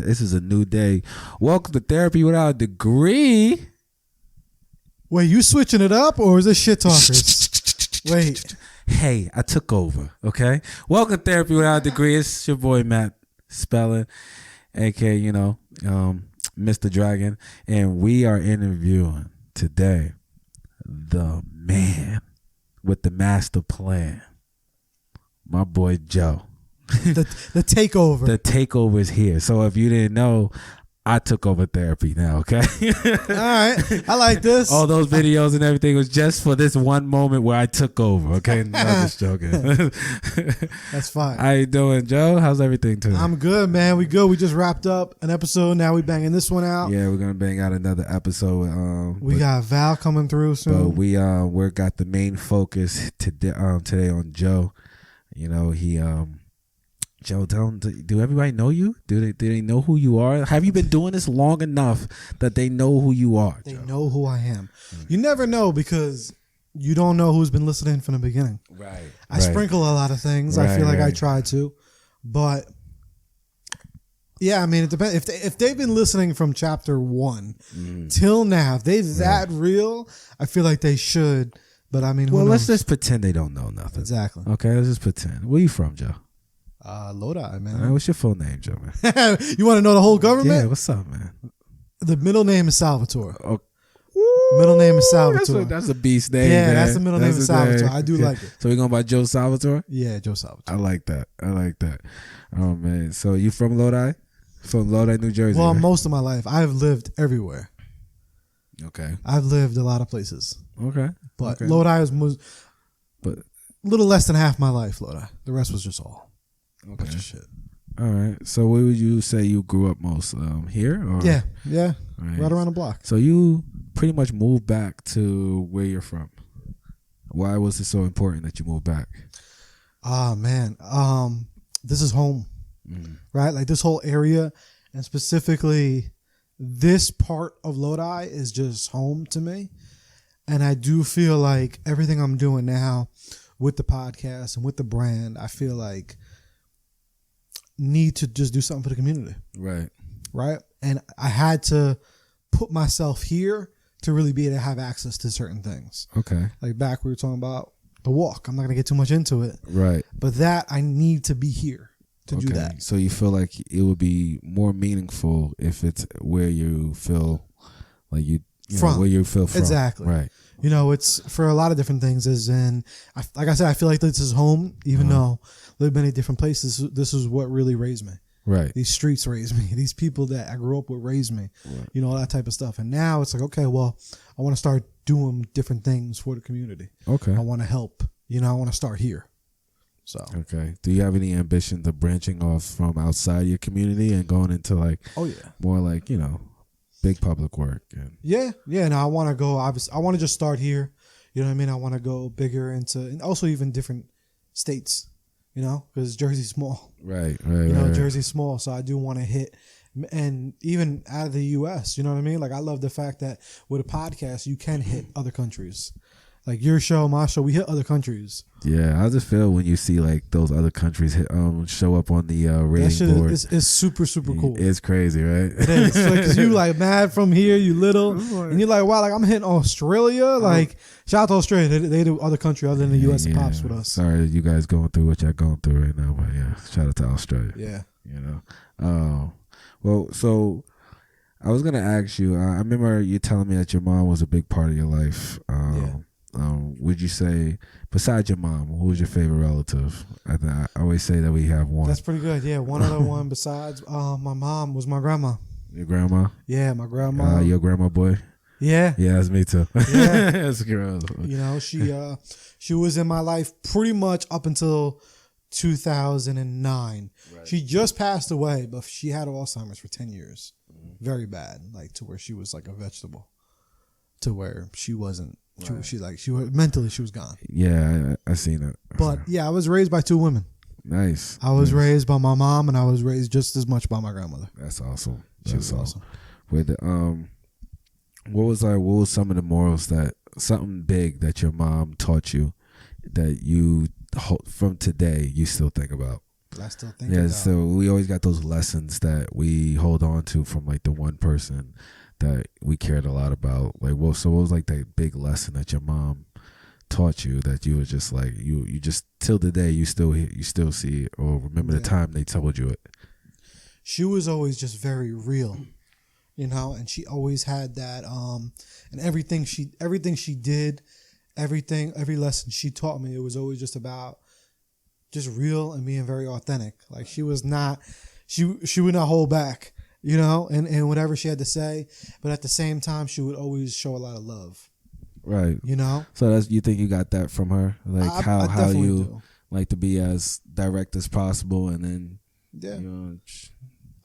This is a new day. Welcome to Therapy Without a Degree. Wait, you switching it up or is this shit talkers? Wait. Hey, I took over, okay? Welcome to Therapy Without a Degree. It's your boy, Matt Spellen, a.k.a., Mr. Dragon. And we are interviewing today the man with the master plan, my boy Joe. The takeover. The takeover is here. So if you didn't know, I took over therapy now, okay? All right. I like this. All those videos and everything was just for this one moment where I took over, okay? No, I'm just joking. That's fine. How you doing, Joe? How's everything today? I'm good, man. We good. We just wrapped up an episode. Now we banging this one out. Yeah, we're going to bang out another episode. We got Val coming through soon. But we're got the main focus today on Joe. Joe, tell them, do everybody know you? Do they know who you are? Have you been doing this long enough that they know who you are, They Joe? know who I am. You never know because you don't know who's been listening from the beginning. Right. I sprinkle a lot of things. I feel like I try to. But, yeah, I mean, it depends. If they've been listening from chapter 1 till now, if they're that real, I feel like they should. But, I mean, who knows? Let's just pretend they don't know nothing. Exactly. Okay, let's just pretend. Where you from, Joe? Lodi, man. All right, what's your full name, Joe, man? You want to know the whole government? Yeah, what's up, man? The middle name is Salvatore. Oh. Middle name is Salvatore. That's a beast name, yeah, man. that's the middle name of Salvatore. I do like it. So we're going by Joe Salvatore? Yeah, Joe Salvatore. I like that. Oh, man. So you from Lodi? From Lodi, New Jersey? Well, right? most of my life. I've lived everywhere. Okay. I've lived a lot of places. Okay. But okay. Lodi was but a little less than half my life, Lodi. The rest was just all. Okay. Bunch of shit. All right. So where would you say you grew up most? Here? Or? Yeah. Right around the block. So you pretty much moved back to where you're from. Why was it so important that you moved back? Man. This is home. Right? Like this whole area and specifically this part of Lodi is just home to me. And I do feel like everything I'm doing now with the podcast and with the brand, I feel like need to just do something for the community. Right. And I had to put myself here to really be able to have access to certain things. Okay. Like back we were talking about the walk. I'm not going to get too much into it. Right. But that I need to be here to do that. So you feel like it would be more meaningful if it's where you feel like you know, where you feel from. Exactly. Right. It's for a lot of different things. Like I said, I feel like this is home, even though I live many different places. This is what really raised me. Right. These streets raised me. These people that I grew up with raised me. Right. All that type of stuff. And now it's like, okay, well, I want to start doing different things for the community. Okay. I want to help. I want to start here. So. Okay. Do you have any ambitions of branching off from outside your community and going into more like, big public work? Yeah. And I want to go, obviously, I want to just start here. You know what I mean? I want to go bigger and also even different states, because Jersey's small. Right. Jersey's small. So I do want to hit, and even out of the U.S., you know what I mean? Like I love the fact that with a podcast, you can hit other countries. Like your show, my show, we hit other countries. Yeah, I just feel when you see like those other countries show up on the rating board. It's super, super cool. It's crazy, right? It is. Because you like mad from here, you little, and you're like, wow, like I'm hitting Australia. Like shout out to Australia. They do other country other than the U.S. pops with us. Sorry you guys going through what y'all going through right now, but yeah, shout out to Australia. Yeah. Well, so I was gonna ask you. I remember you telling me that your mom was a big part of your life. Would you say, besides your mom, who was your favorite relative? I always say that we have one. That's pretty good. Yeah, one other one besides my mom was my grandma. Your grandma? Yeah, my grandma. Your grandma boy? Yeah. Yeah, that's me too. Yeah. That's girl. She was in my life pretty much up until 2009. Right. She just passed away, but she had Alzheimer's for 10 years. Very bad, like to where she was like a vegetable. To where she wasn't. Right. She mentally she was gone. Yeah, I seen it. But yeah, I was raised by 2 women. Nice. I was raised by my mom, and I was raised just as much by my grandmother. That's awesome. She was awesome. With what was some of the morals something big that your mom taught you that you from today you still think about? that I still think about. So we always got those lessons that we hold on to from like the one person that we cared a lot about. Like, well, so what was like that big lesson that your mom taught you that you were just like you just till the day you still see it or remember the time they told you it? She was always just very real, and she always had that and everything she did, every lesson she taught me, it was always just about just real and being very authentic. Like she was not she would not hold back, and whatever she had to say, but at the same time she would always show a lot of love. Right. So you think you got that from her? Like how you do. Like to be as direct as possible, and then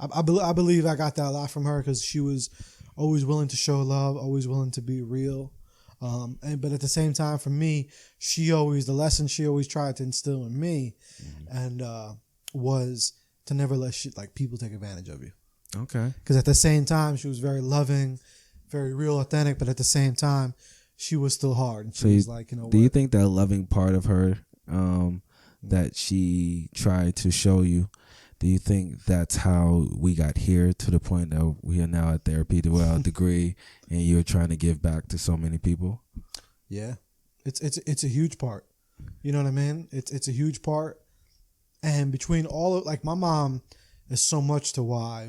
I believe I got that a lot from her because she was always willing to show love, always willing to be real. But at the same time, for me, the lesson she always tried to instill in me, and was to never let people take advantage of you. Okay. Because at the same time, she was very loving, very real, authentic. But at the same time, she was still hard. And she was like, do you think that loving part of her that she tried to show you, do you think that's how we got here to the point that we are now at therapy to a degree, and you're trying to give back to so many people? Yeah, it's a huge part. You know what I mean? It's a huge part, and between all of my mom is so much to why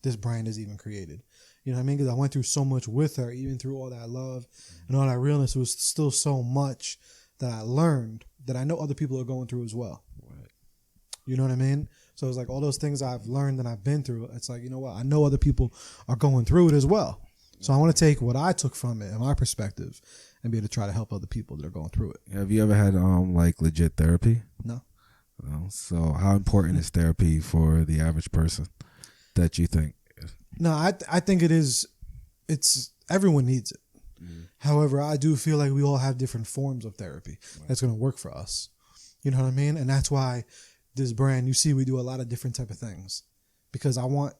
this brand is even created. You know what I mean? Because I went through so much with her, even through all that love and all that realness. It was still so much that I learned that I know other people are going through as well. Right. You know what I mean? So it's like all those things I've learned and I've been through. It's like, you know what? I know other people are going through it as well. So I want to take what I took from it and my perspective and be able to try to help other people that are going through it. Have you ever had legit therapy? No. So how important is therapy for the average person that you think? No, I think it is. It's everyone needs it. However, I do feel like we all have different forms of therapy that's going to work for us. You know what I mean? And that's why this brand, you see, we do a lot of different type of things because I want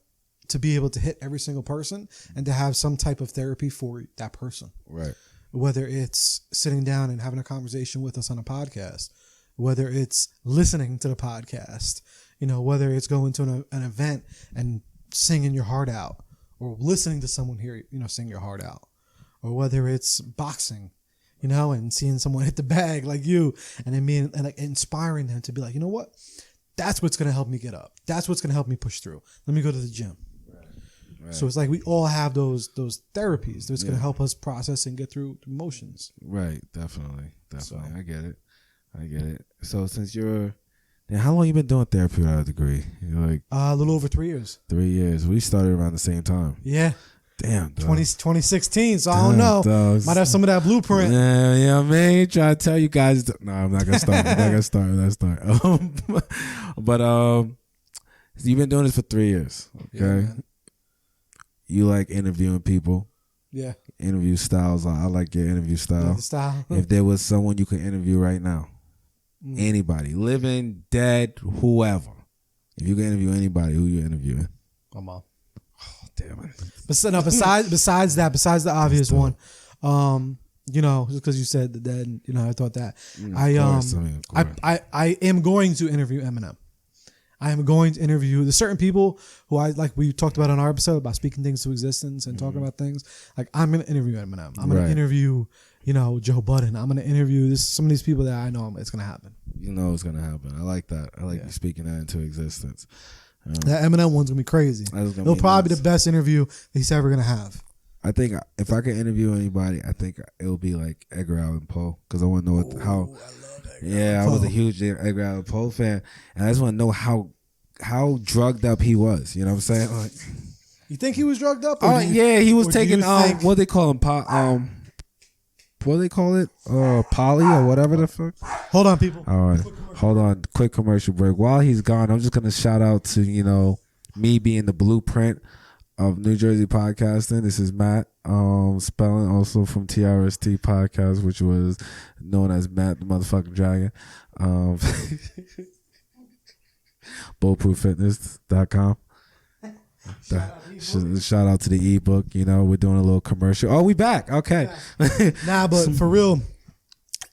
to be able to hit every single person and to have some type of therapy for that person. Right. Whether it's sitting down and having a conversation with us on a podcast, whether it's listening to the podcast, whether it's going to an event and singing your heart out, or listening to someone here, sing your heart out, or whether it's boxing, and seeing someone hit the bag like you, and then being and inspiring them to be like, you know what, that's what's gonna help me get up. That's what's gonna help me push through. Let me go to the gym. Right. So it's like we all have those therapies that's gonna help us process and get through emotions. Right, definitely. So. I get it. So since and how long you been doing therapy without a degree? You're like a little over 3 years. 3 years. We started around the same time. Yeah. Damn. 2016. So I don't know. Dogs. Might have some of that blueprint. Yeah, you know what I mean? Try to tell you guys. No, I'm not gonna start. Let's start. But you've been doing this for 3 years. Okay. Yeah, you like interviewing people. Yeah. Interview styles. I like your interview style. The style. If there was someone you could interview right now. Anybody, living, dead, whoever. If you can interview anybody, who you interviewing? My mom. Oh, damn it. Besides the obvious one, just because you said the dead, I thought that. I am going to interview Eminem. I am going to interview the certain people who we talked about on our episode about speaking things to existence and talking about things. Like I'm going to interview Eminem. I'm going to interview, Joe Budden. I'm going to interview some of these people that I know it's going to happen. You know it's going to happen. I like that. I like you speaking that into existence. That Eminem one's going to be crazy. It'll probably be the best interview that he's ever going to have. I think if I could interview anybody, I think it'll be like Edgar Allan Poe because I want to know how. I was a huge Edgar Allan Poe fan, and I just want to know how drugged up he was. You know what I'm saying? Like, you think he was drugged up? He was taking what they call him what do they call it? Poly or whatever the fuck. Hold on, people. All right, hold on. Quick commercial break. While he's gone, I'm just gonna shout out to me being the blueprint of New Jersey podcasting. This is Matt Spellen, also from TRST podcast, which was known as Matt the Motherfucking Dragon. Bulletprooffitness.com. Shout out to the ebook. We're doing a little commercial. Oh, we back. Okay. But for real,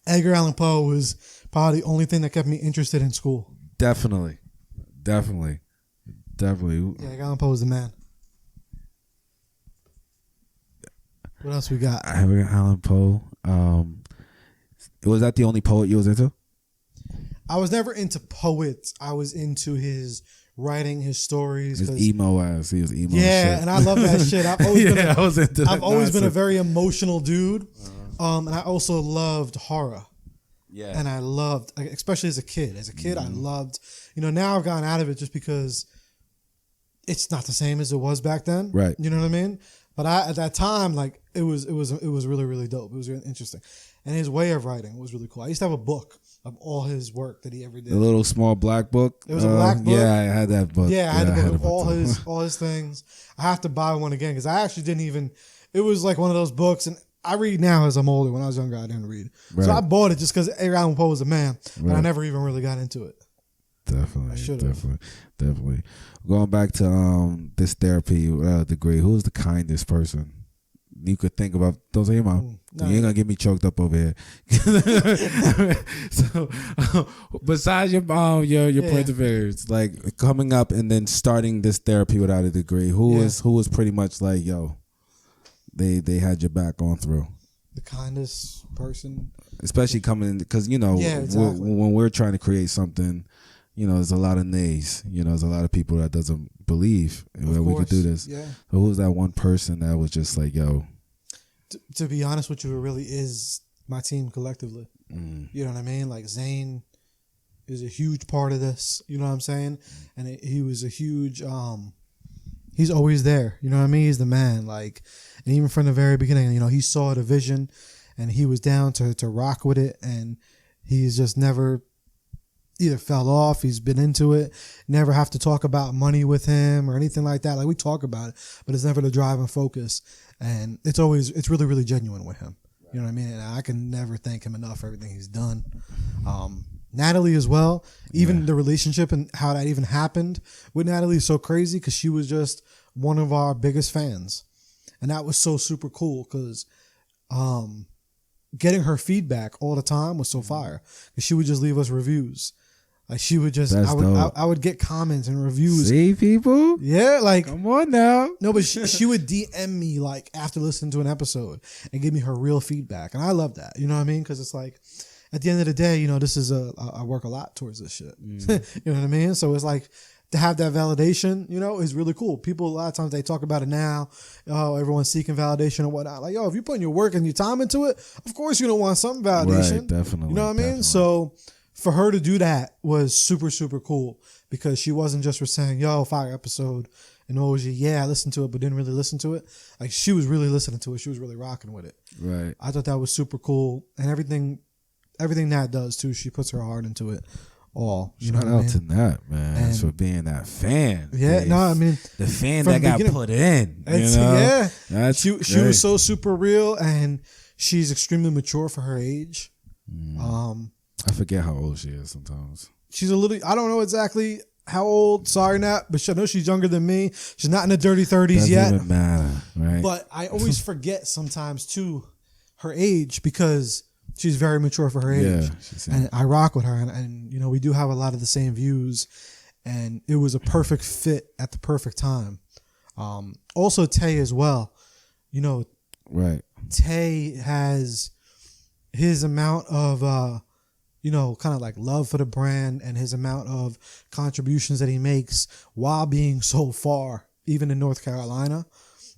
Edgar Allan Poe was probably the only thing that kept me interested in school. Definitely. Definitely. Yeah, Allan Poe is the man. What else we got? I have Allan Poe. Was that the only poet you was into? I was never into poets. I was into his writing, his stories. His emo ass. He was emo. Yeah, shit. and I love that shit. I've always been a very emotional dude. And I also loved horror. Yeah. And I loved, especially as a kid. As a kid, I loved, now I've gotten out of it just because it's not the same as it was back then. Right. You know what I mean? But at that time, like it was really, really dope. It was really interesting. And his way of writing was really cool. I used to have a book of all his work that he ever did. The little small black book. It was a black book. Yeah, I had that book. Yeah, I had the book of all his things. I have to buy one again because I actually didn't even. It was like one of those books, and I read now as I'm older. When I was younger, I didn't read, so I bought it just because Allan Poe was a man, but I never even really got into it. Definitely. Going back to this therapy degree, who was the kindest person you could think about? Don't say your mom. You ain't gonna get me choked up over here. So, besides your mom, your perseverance, like coming up and then starting this therapy without a degree, who was pretty much like, yo, they had your back on through. The kindest person, especially coming in, because when we're trying to create something, there's a lot of nays. There's a lot of people that doesn't believe that we could do this. Yeah. So who was that one person that was just like, yo? To be honest with you, it really is my team collectively. You know what I mean? Like Zane is a huge part of this. You know what I'm saying? And he was a huge. He's always there. You know what I mean? He's the man. Like, and even from the very beginning, he saw the vision, and he was down to rock with it, and he's just never either fell off. He's been into it. Never have to talk about money with him or anything like that. Like, we talk about it, but it's never the drive and focus. And it's really, really genuine with him. You know what I mean? And I can never thank him enough for everything he's done. Natalie as well. Even the relationship and how that even happened with Natalie is so crazy because she was just one of our biggest fans. And that was so super cool because getting her feedback all the time was so fire. Because she would just leave us reviews. Like she would just, I would get comments and reviews. See, people? Yeah, like. Come on now. No, but she would DM me like after listening to an episode and give me her real feedback. And I love that. You know what I mean? Because it's like, at the end of the day, this is I work a lot towards this shit. You know what I mean? So it's like, to have that validation, is really cool. People, a lot of times they talk about it now. Oh, everyone's seeking validation and whatnot. Like, if you're putting your work and your time into it, of course you're going to want some validation. Right, definitely. You know what I mean? So for her to do that was super, super cool because she wasn't just for saying, fire episode. And what was I listened to it, but didn't really listen to it. Like, she was really listening to it. She was really rocking with it. Right. I thought that was super cool. And everything Nat does too, she puts her heart into it. All. Shout out to Nat, man, for being that fan. Yeah, Dave. no, I mean the fan that got put in. Yeah, she was so super real, and she's extremely mature for her age. I forget how old she is sometimes. She's a little. I don't know exactly how old. Sorry, Nat, but I know she's younger than me. She's not in the dirty 30s yet. Doesn't even matter, right? But I always forget sometimes too her age because she's very mature for her age. Yeah, and I rock with her. And we do have a lot of the same views. And it was a perfect fit at the perfect time. Also, Tay as well. Right. Tay has his amount of, kind of like love for the brand and his amount of contributions that he makes while being so far, even in North Carolina.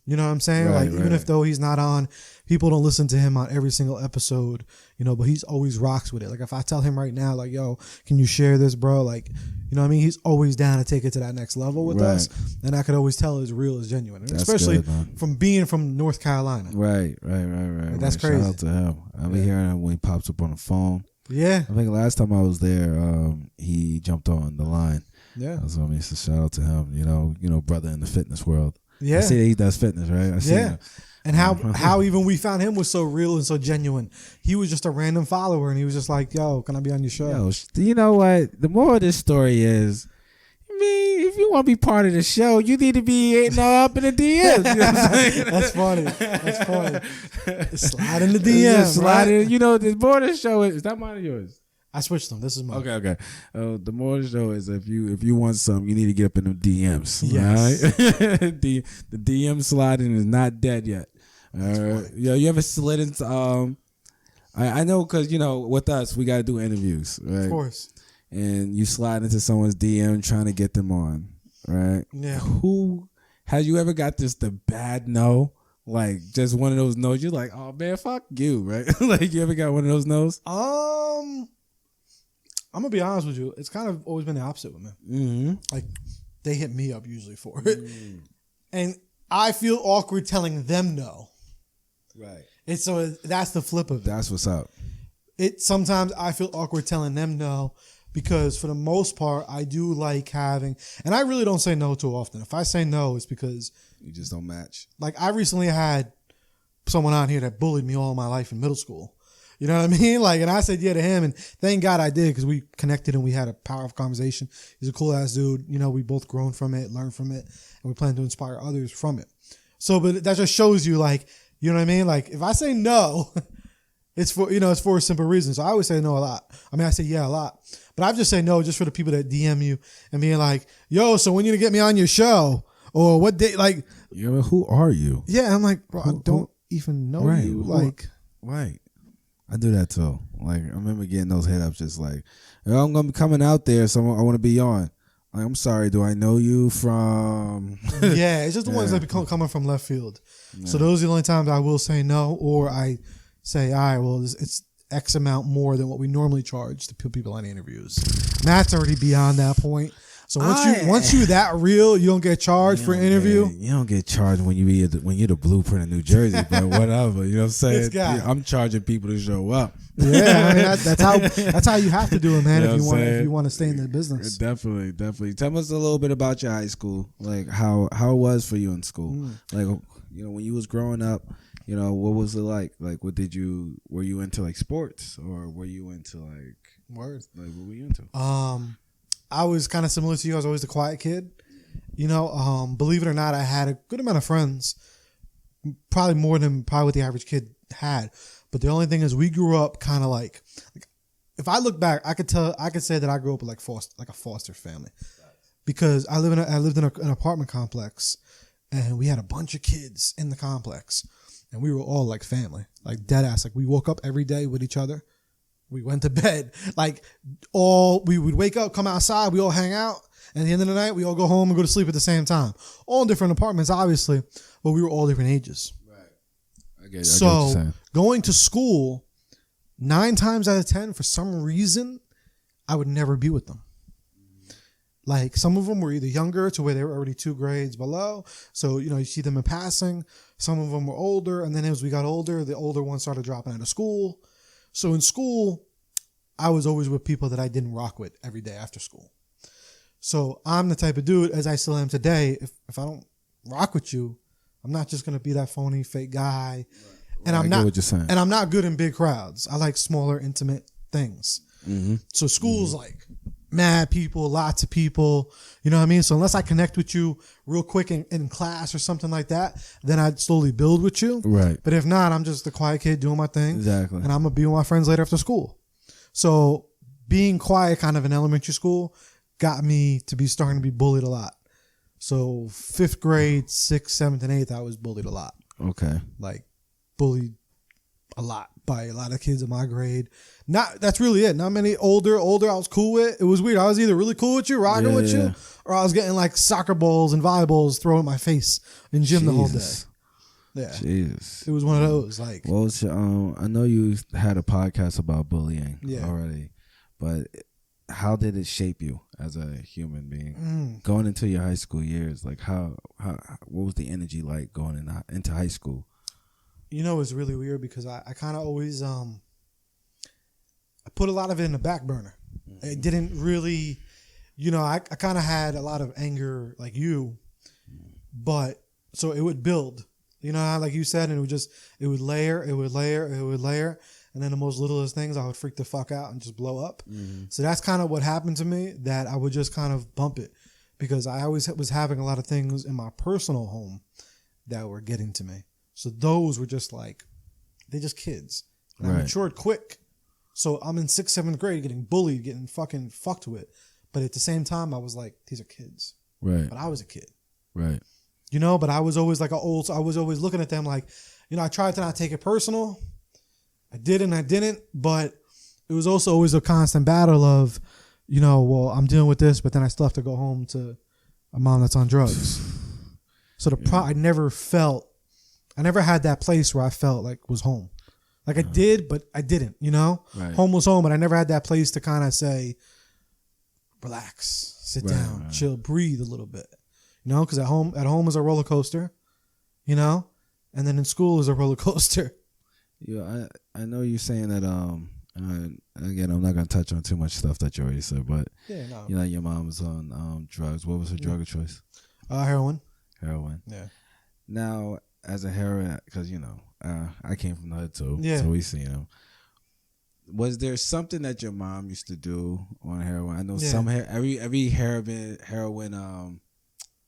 You know what I'm saying? Right, even if though he's not on, people don't listen to him on every single episode, but he's always rocks with it. Like if I tell him right now, like, yo, can you share this, bro? Like, you know what I mean? He's always down to take it to that next level with us. And I could always tell it's real, it's genuine. And especially good, from being from North Carolina. Right. Like, that's crazy. Shout out to him. I'll be hearing him when he pops up on the phone. Yeah. I think last time I was there, he jumped on the line. Yeah. So shout out to him, brother in the fitness world. Yeah. I see that he does fitness, right? I see him. And how even we found him was so real and so genuine. He was just a random follower, and he was just like, yo, can I be on your show? Yo, you know what? The moral of this story is, if you want to be part of the show, you need to be hitting up in the DMs. You know what I'm saying? That's funny. Slide in the DMs. Slide in. This border show is that mine or yours? I switched them. This is mine. Okay. The moral of the show is if you want something, you need to get up in them DMs. Yes. Right? the DM sliding is not dead yet. You ever slid into I know because with us we got to do interviews, right? Of course. And you slide into someone's DM trying to get them on, right? Yeah. Who has you ever got the bad no? Like just one of those no's, you're like, oh man, fuck you, right? Like you ever got one of those no's? I'm gonna be honest with you. It's kind of always been the opposite with me. Mm-hmm. Like they hit me up usually for it, and I feel awkward telling them no. Right. And so that's the flip of it. That's what's up. Sometimes I feel awkward telling them no because for the most part I do like having, and I really don't say no too often. If I say no, it's because you just don't match. Like I recently had someone on here that bullied me all my life in middle school. You know what I mean? Like, and I said yeah to him, and thank God I did because we connected and we had a powerful conversation. He's a cool ass dude. We both grown from it, learned from it, and we plan to inspire others from it. So, but that just shows you, like, you know what I mean? Like, if I say no, it's for a simple reason. So I always say no a lot. I mean, I say yeah a lot, but I just say no just for the people that DM you and being like, yo, so when you gonna get me on your show? Or what day? Like, who are you? Yeah, I'm like, bro, I don't even know you. Like, right. I do that too. Like, I remember getting those hit ups just like, I'm going to be coming out there, so I want to be on. Like, I'm sorry, do I know you from... Yeah, it's just the ones that become coming from left field. Yeah. So those are the only times I will say no, or I say, all right, well, it's X amount more than what we normally charge to people on interviews. Matt's already beyond that point. So once you that real, you don't get charged for an interview. You don't get charged when you're the blueprint of New Jersey, but whatever. You know what I'm saying? I'm charging people to show up. Yeah, I mean that's how you have to do it, man. If you want to stay in the business. Definitely. Tell us a little bit about your high school, like how it was for you in school. Like when you was growing up, what was it like? Like were you into like sports or were you into like words? Like what were you into? I was kind of similar to you. I was always the quiet kid. Believe it or not, I had a good amount of friends, probably more than what the average kid had. But the only thing is we grew up kind of like if I look back, I could say that I grew up with like a foster family because I lived in an apartment complex and we had a bunch of kids in the complex and we were all like family, like dead ass. Like we woke up every day with each other. We went to bed, we would wake up, come outside, we all hang out, and at the end of the night, we all go home and go to sleep at the same time. All in different apartments, obviously, but we were all different ages. Right. I get what so you're saying. Going to school, 9 times out of 10, for some reason, I would never be with them. Like some of them were either younger to where they were already 2 grades below. So, you see them in passing. Some of them were older. And then as we got older, the older ones started dropping out of school. So in school, I was always with people that I didn't rock with every day after school. So I'm the type of dude, as I still am today, if I don't rock with you, I'm not just going to be that phony, fake guy. Right. And I'm not what you're saying. And I'm not good in big crowds. I like smaller, intimate things. Mm-hmm. So school's like mad people, lots of people, you know what I mean? So unless I connect with you real quick in class or something like that, then I'd slowly build with you. Right. But if not, I'm just the quiet kid doing my thing. Exactly. And I'm going to be with my friends later after school. So being quiet kind of in elementary school got me to be starting to be bullied a lot. So 5th grade, 6th, 7th, and 8th, I was bullied a lot. Okay. Like bullied a lot by a lot of kids in my grade. That's really it. Not many older I was cool with. It was weird. I was either really cool with you, rocking with you, or I was getting like soccer balls and volleyballs thrown at my face in gym the whole day. Yeah. Jesus. It was one of those. Like, well, I know you had a podcast about bullying already, but how did it shape you as a human being going into your high school years? Like what was the energy like going into high school? It's really weird because I kind of always, I put a lot of it in the back burner. Mm-hmm. It didn't really, I kind of had a lot of anger like you, but so it would build, how, like you said, and it would layer. And then the most littlest things, I would freak the fuck out and just blow up. Mm-hmm. So that's kind of what happened to me, that I would just kind of bump it because I always was having a lot of things in my personal home that were getting to me. So those were just like, they're just kids. And I matured quick. So I'm in 6th, 7th grade getting bullied, getting fucking fucked with. But at the same time, I was like, these are kids. Right. But I was a kid. Right. You know, but I was always like I was always looking at them like, you know, I tried to not take it personal. I did and I didn't, but it was also always a constant battle of, you know, well, I'm dealing with this, but then I still have to go home to a mom that's on drugs. So I never had that place where I felt like was home. Like I did, but I didn't, you know? Right. Home was home, but I never had that place to kind of say, relax, sit down, chill, breathe a little bit. You know, because at home is a roller coaster, you know? And then in school is a roller coaster. Yeah, I know you're saying that, again, I'm not going to touch on too much stuff that you already said, but, you know, your mom was on drugs. What was her drug of choice? Heroin. Heroin. Yeah. Now, as a heroin, because, you know, I came from the hood too, yeah. so we seen them. Was there something that your mom used to do on heroin? I know every heroin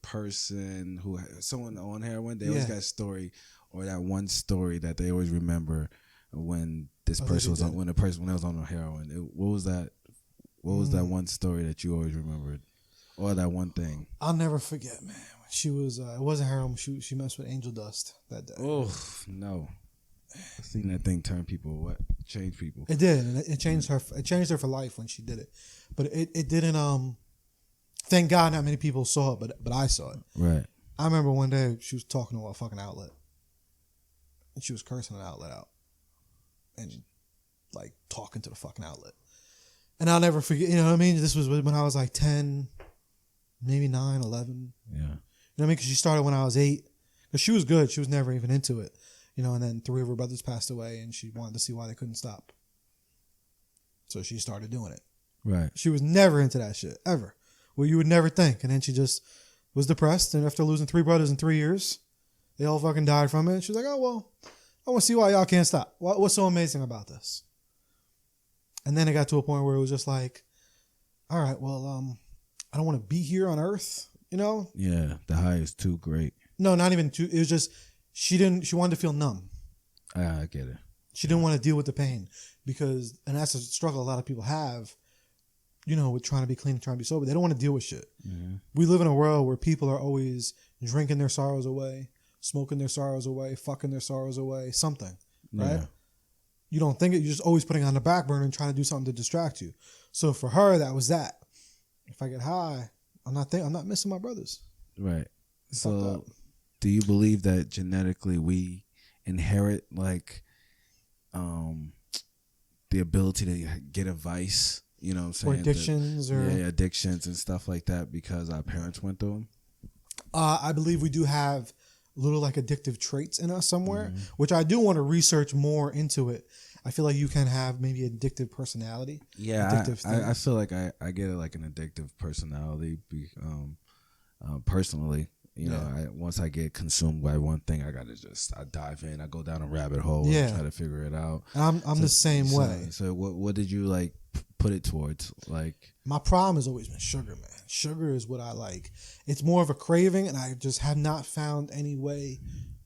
person someone on heroin, they always got a story or that one story that they always remember when this person was on when they was on heroin. What was that? What was that one story that you always remembered, or that one thing? I'll never forget, man. She was it wasn't heroin. She messed with angel dust that day. Oh no! I've seen that thing change people. It did, and it changed her. It changed her for life when she did it. But it didn't. Thank God, not many people saw it, but I saw it. Right. I remember one day she was talking to a fucking outlet, and she was cursing an outlet out, and like talking to the fucking outlet. And I'll never forget. You know what I mean? This was when I was like 10, maybe 9, 11. Yeah. You know what I mean? Because she started when I was 8. Because she was good. She was never even into it. You know, and then 3 of her brothers passed away, and she wanted to see why they couldn't stop. So she started doing it. Right. She was never into that shit, ever. Well, you would never think. And then she just was depressed, and after losing 3 brothers in 3 years, they all fucking died from it. And she was like, oh, well, I want to see why y'all can't stop. What's so amazing about this? And then it got to a point where it was just like, all right, well, I don't want to be here on Earth. You know? Yeah, the high is too great. No, not even too. It was just she wanted to feel numb. I get it. She didn't want to deal with the pain and that's a struggle a lot of people have. You know, with trying to be clean and trying to be sober, they don't want to deal with shit. Mm-hmm. We live in a world where people are always drinking their sorrows away, smoking their sorrows away, fucking their sorrows away, something, right? Yeah. You don't think it. You're just always putting it on the back burner and trying to do something to distract you. So for her, that was that. If I get high, I'm not missing my brothers. Right. So do you believe that genetically we inherit like the ability to get a vice, you know what I'm saying? Or addictions addictions and stuff like that because our parents went through them? I believe we do have little like addictive traits in us somewhere, which I do want to research more into it. I feel like you can have maybe addictive personality. Yeah, I feel like I get like an addictive personality personally. You know, once I get consumed by one thing, I dive in. I go down a rabbit hole and try to figure it out. And I'm the same way. So what did you like put it towards? Like my problem has always been sugar, man. Sugar is what I like. It's more of a craving, and I just have not found any way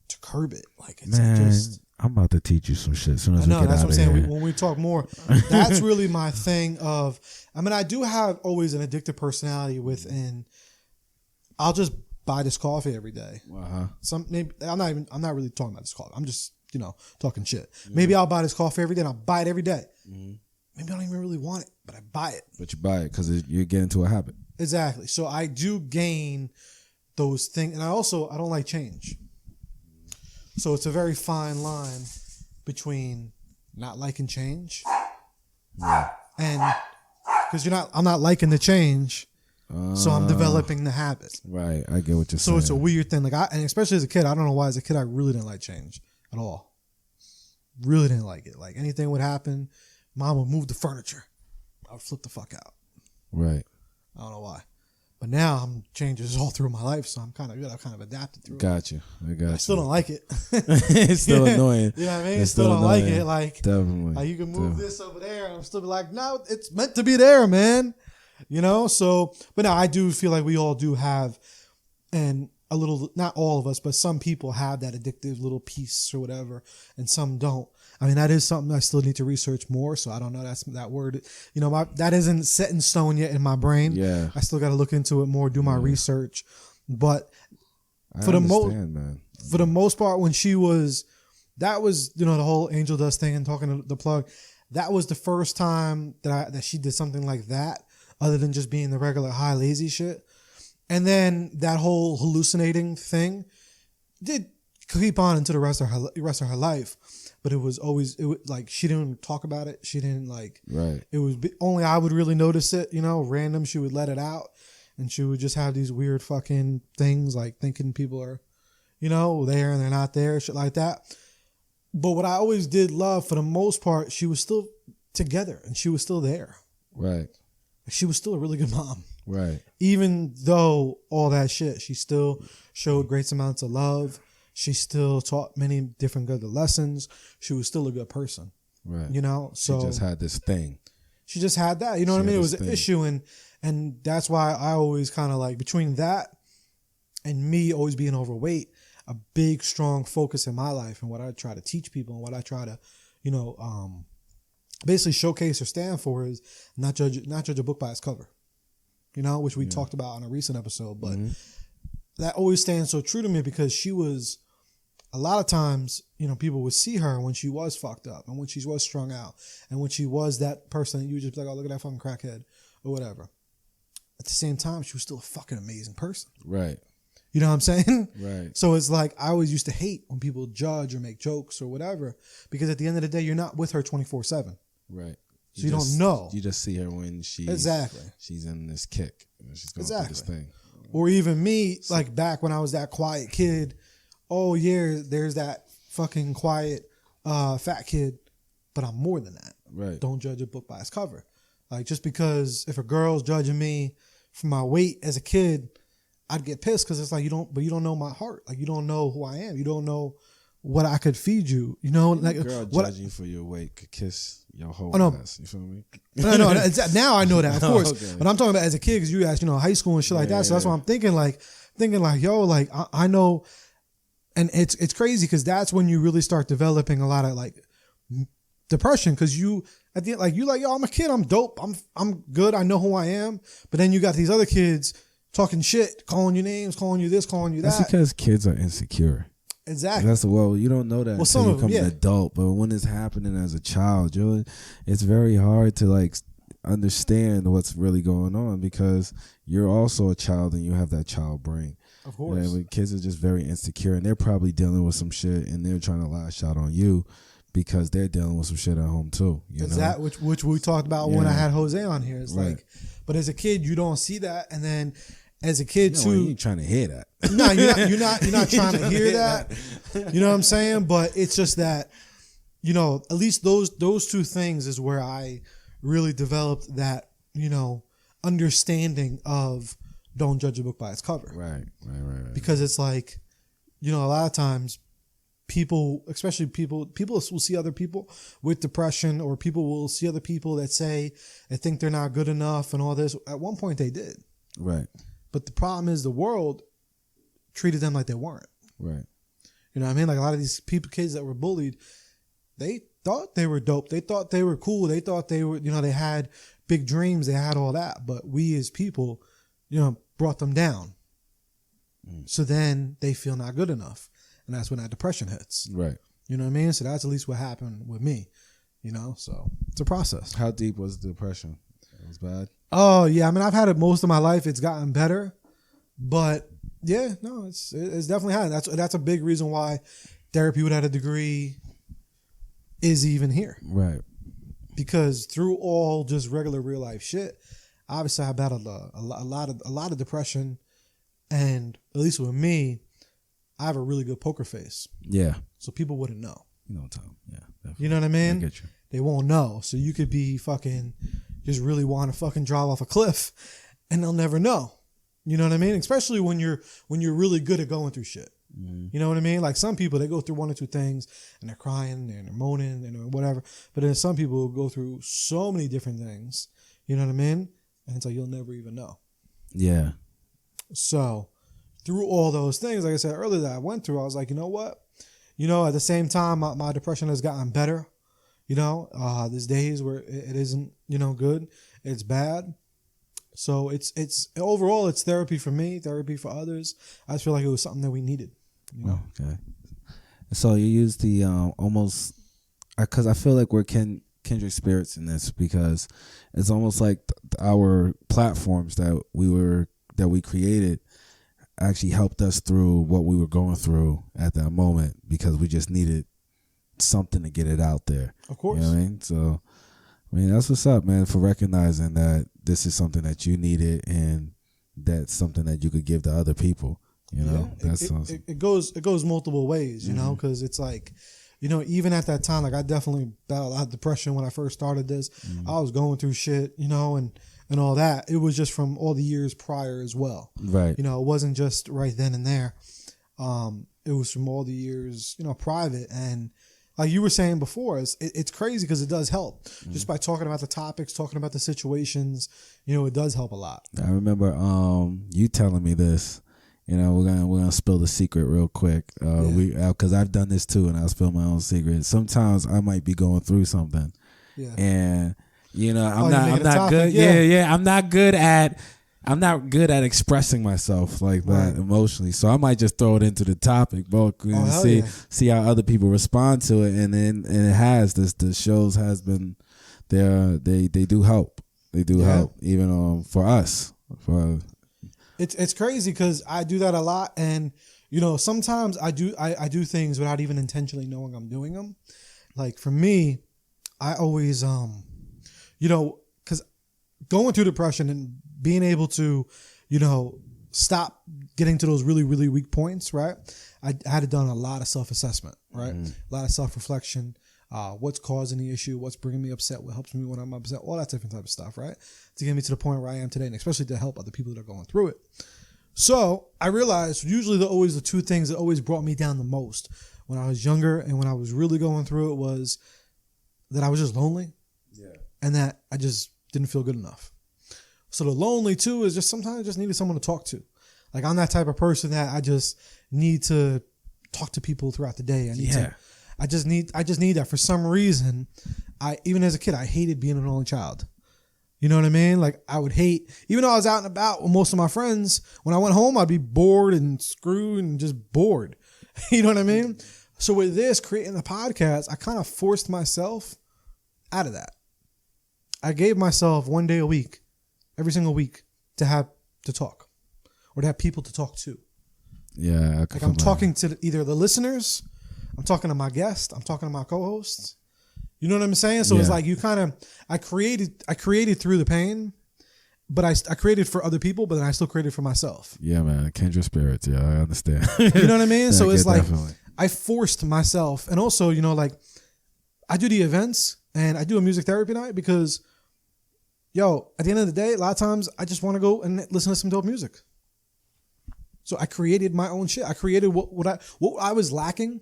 to curb it. Like it's just. I'm about to teach you some shit as soon as we get out of here. That's what I'm saying. When we talk more, that's really my thing of, I mean, I do have always an addictive personality within, I'll just buy this coffee every day. Maybe I'm not really talking about this coffee. I'm just, talking shit. Maybe I'll buy this coffee every day and I'll buy it every day. Maybe I don't even really want it, but I buy it. But you buy it because you get into a habit. Exactly. So I do gain those things. And I don't like change. So it's a very fine line between not liking change and because I'm not liking the change, so I'm developing the habit. Right, I get what you're saying. So it's a weird thing. And especially as a kid, I don't know why. As a kid, I really didn't like change at all. Really didn't like it. Like anything would happen, mom would move the furniture, I would flip the fuck out. Right. I don't know why. But now I'm changes all through my life, so I'm kind of good. I've kind of adapted through it. I still don't like it. It's still annoying. You know what I mean? I still don't like it. Like, definitely. Like you can move this over there, and I'm still be like, no, it's meant to be there, man. So, but now I do feel like we all do have a a little, not all of us, but some people have that addictive little piece or whatever, and some don't. I mean, that is something I still need to research more. So I don't know. That's that word. You know, that isn't set in stone yet in my brain. Yeah. I still got to look into it more, do my research. But for the most part, when she was, that was, you know, the whole angel dust thing and talking to the plug. That was the first time that she did something like that, other than just being the regular high lazy shit. And then that whole hallucinating thing did keep on into the rest of her life. But it was like she didn't talk about it. She didn't like. Right. It was only I would really notice it. You know, random. She would let it out, and she would just have these weird fucking things like thinking people are, you know, there and they're not there, shit like that. But what I always did love, for the most part, she was still together and she was still there. Right. She was still a really good mom. Right. Even though all that shit, she still showed great amounts of love. She still taught many different good lessons. She was still a good person. Right. You know, so she just had this thing. She just had that. You know what I mean? It was an issue, and that's why I always kind of like, between that and me always being overweight, a big strong focus in my life and what I try to teach people and what I try to, you know, basically showcase or stand for is not judge a book by its cover. You know, which we talked about on a recent episode, but that always stands so true to me, because she was, a lot of times, you know, people would see her when she was fucked up and when she was strung out and when she was that person that you would just be like, oh, look at that fucking crackhead or whatever. At the same time, she was still a fucking amazing person. Right. You know what I'm saying? Right. So it's like, I always used to hate when people judge or make jokes or whatever, because at the end of the day, you're not with her 24/7. Right. So you don't know. You just see her when she's in this kick. She's going through this thing. Or even me, like back when I was that quiet kid. Oh yeah, there's that fucking quiet fat kid, but I'm more than that. Right. Don't judge a book by its cover. Like, just because if a girl's judging me for my weight as a kid, I'd get pissed, because it's like, you don't know my heart. Like, you don't know who I am. You don't know what I could feed you. You know, like a girl judging you for your weight could kiss your whole ass. You feel me? No, now I know that, of course. Okay. But I'm talking about as a kid, because you asked, you know, high school and shit like that. So that's what I'm thinking. Like, yo, like I know, and it's crazy, because that's when you really start developing a lot of like depression, because you at the end, like, you like, yo, I'm a kid, I'm dope, I'm good, I know who I am. But then you got these other kids talking shit, calling you names, calling you this, calling you that. That's because kids are insecure. Exactly. You don't know that until you become an adult. But when it's happening as a child, it's very hard to like understand what's really going on, because you're also a child and you have that child brain. Of course. And kids are just very insecure, and they're probably dealing with some shit, and they're trying to lash out on you because they're dealing with some shit at home too. Exactly. Which we talked about when I had Jose on here. It's like, but as a kid, you don't see that, and then as a kid too, you ain't trying to hear that. No, you're not trying to hear that. You know what I'm saying? But it's just that, you know, at least those two things is where I really developed that, you know, understanding of don't judge a book by its cover. Right. Because it's like, you know, a lot of times people, especially people will see other people with depression, or people will see other people that say they think they're not good enough and all this. At one point they did. Right. But the problem is the world treated them like they weren't. Right. You know what I mean? Like, a lot of these kids that were bullied, they thought they were dope. They thought they were cool. They thought they were, you know, they had big dreams. They had all that. But we as people, you know, brought them down. So then they feel not good enough. And that's when that depression hits. Right. You know what I mean? So that's at least what happened with me, you know? So it's a process. How deep was the depression? It was bad? Oh, yeah. I mean, I've had it most of my life. It's gotten better. But yeah, no, it's definitely had. That's a big reason why therapy without a degree is even here. Right. Because through all just regular real life shit, obviously I battled a lot of depression, and at least with me, I have a really good poker face. Yeah. So people wouldn't know. You know, Tom. Yeah. Definitely. You know what I mean? I get you. They won't know. So you could be fucking just really want to fucking drive off a cliff, and they'll never know. You know what I mean? Especially when you're really good at going through shit. Mm-hmm. You know what I mean? Like, some people, they go through one or two things and they're crying and they're moaning and whatever. But then some people will go through so many different things. You know what I mean? And it's like, you'll never even know. Yeah. So through all those things, like I said earlier, that I went through, I was like, you know what? At the same time, my depression has gotten better. There's days where it isn't, good. It's bad. So it's overall, it's therapy for me, therapy for others. I just feel like it was something that we needed. Okay. So you use the almost, because I feel like we're kindred spirits in this, because it's almost like our platforms that we created actually helped us through what we were going through at that moment, because we just needed something to get it out there. Of course. You know what I mean? So, that's what's up, man, for recognizing that this is something that you needed and that's something that you could give to other people. That's awesome. It goes multiple ways, because it's like, even at that time, like I definitely battled a lot of depression when I first started this. I was going through shit, and all that. It was just from all the years prior as well. Right. It wasn't just right then and there. It was from all the years, private. And like you were saying before, it's crazy because it does help. Just by talking about the topics, talking about the situations, it does help a lot. I remember you telling me this. We're gonna spill the secret real quick. Because I've done this too, and I'll spill my own secret. Sometimes I might be going through something, and I'm not good. Yeah. I'm not good at expressing myself like that emotionally. So I might just throw it into the topic, bro, and see how other people respond to it, and it has this. The shows has been there. They do help. They do help, even for us. It's crazy because I do that a lot, and sometimes I do things without even intentionally knowing I'm doing them. Like for me, I always because going through depression and being able to stop getting to those really, really weak points, right? I had done a lot of self-assessment, right? A lot of self-reflection. What's causing the issue? What's bringing me upset? What helps me when I'm upset? All that different type of stuff, right? To get me to the point where I am today, and especially to help other people that are going through it. So I realized usually the two things that always brought me down the most when I was younger and when I was really going through it was that I was just lonely, and that I just didn't feel good enough. So the lonely too is just sometimes I just needed someone to talk to. Like I'm that type of person that I just need to talk to people throughout the day. I just need that. For some reason, even as a kid, I hated being an only child. You know what I mean? Like I would hate, even though I was out and about with most of my friends, when I went home, I'd be bored and screwed and just bored. You know what I mean? So with this, creating the podcast, I kind of forced myself out of that. I gave myself one day a week, every single week, to talk or to have people to talk to. Yeah. Like I'm talking to either the listeners, I'm talking to my guests, I'm talking to my co-hosts. You know what I'm saying? So it's like I created through the pain, but I created for other people, but then I still created for myself. Yeah, man. Kindred spirits. Yeah, I understand. You know what I mean? So it's like, definitely. I forced myself. And also, like I do the events and I do a music therapy night because, at the end of the day, a lot of times I just want to go and listen to some dope music. So I created my own shit. I created what I was lacking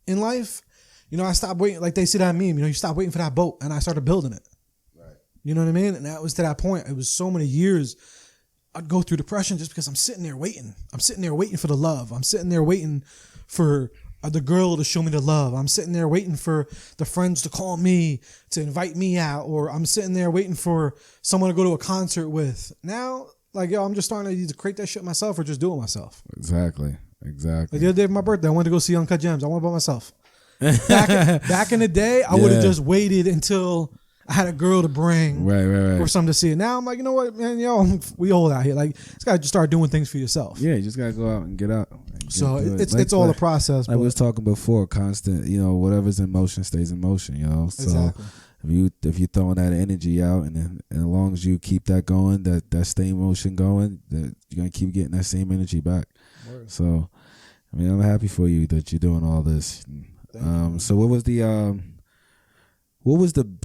in life. I stopped waiting, like they say that meme, you stop waiting for that boat, and I started building it. Right. You know what I mean? And that was to that point. It was so many years I'd go through depression just because I'm sitting there waiting. I'm sitting there waiting for the love. I'm sitting there waiting for the girl to show me the love. I'm sitting there waiting for the friends to call me, to invite me out, or I'm sitting there waiting for someone to go to a concert with. Now, like, I'm just starting to either create that shit myself or just do it myself. Exactly. Like the other day of my birthday, I went to go see Uncut Gems. I went by myself. Back in the day, I would have just waited until I had a girl to bring or something to see. And now I'm like, you know what, man, we old out here. Like, you just gotta just start doing things for yourself. Yeah, you just gotta go out and get out. So it's all a process. Like we was talking before, constant. Whatever's in motion stays in motion. So exactly. if you're throwing that energy out, and as long as you keep that going, that same motion going, that you're gonna keep getting that same energy back. Word. So, I'm happy for you that you're doing all this. So what was the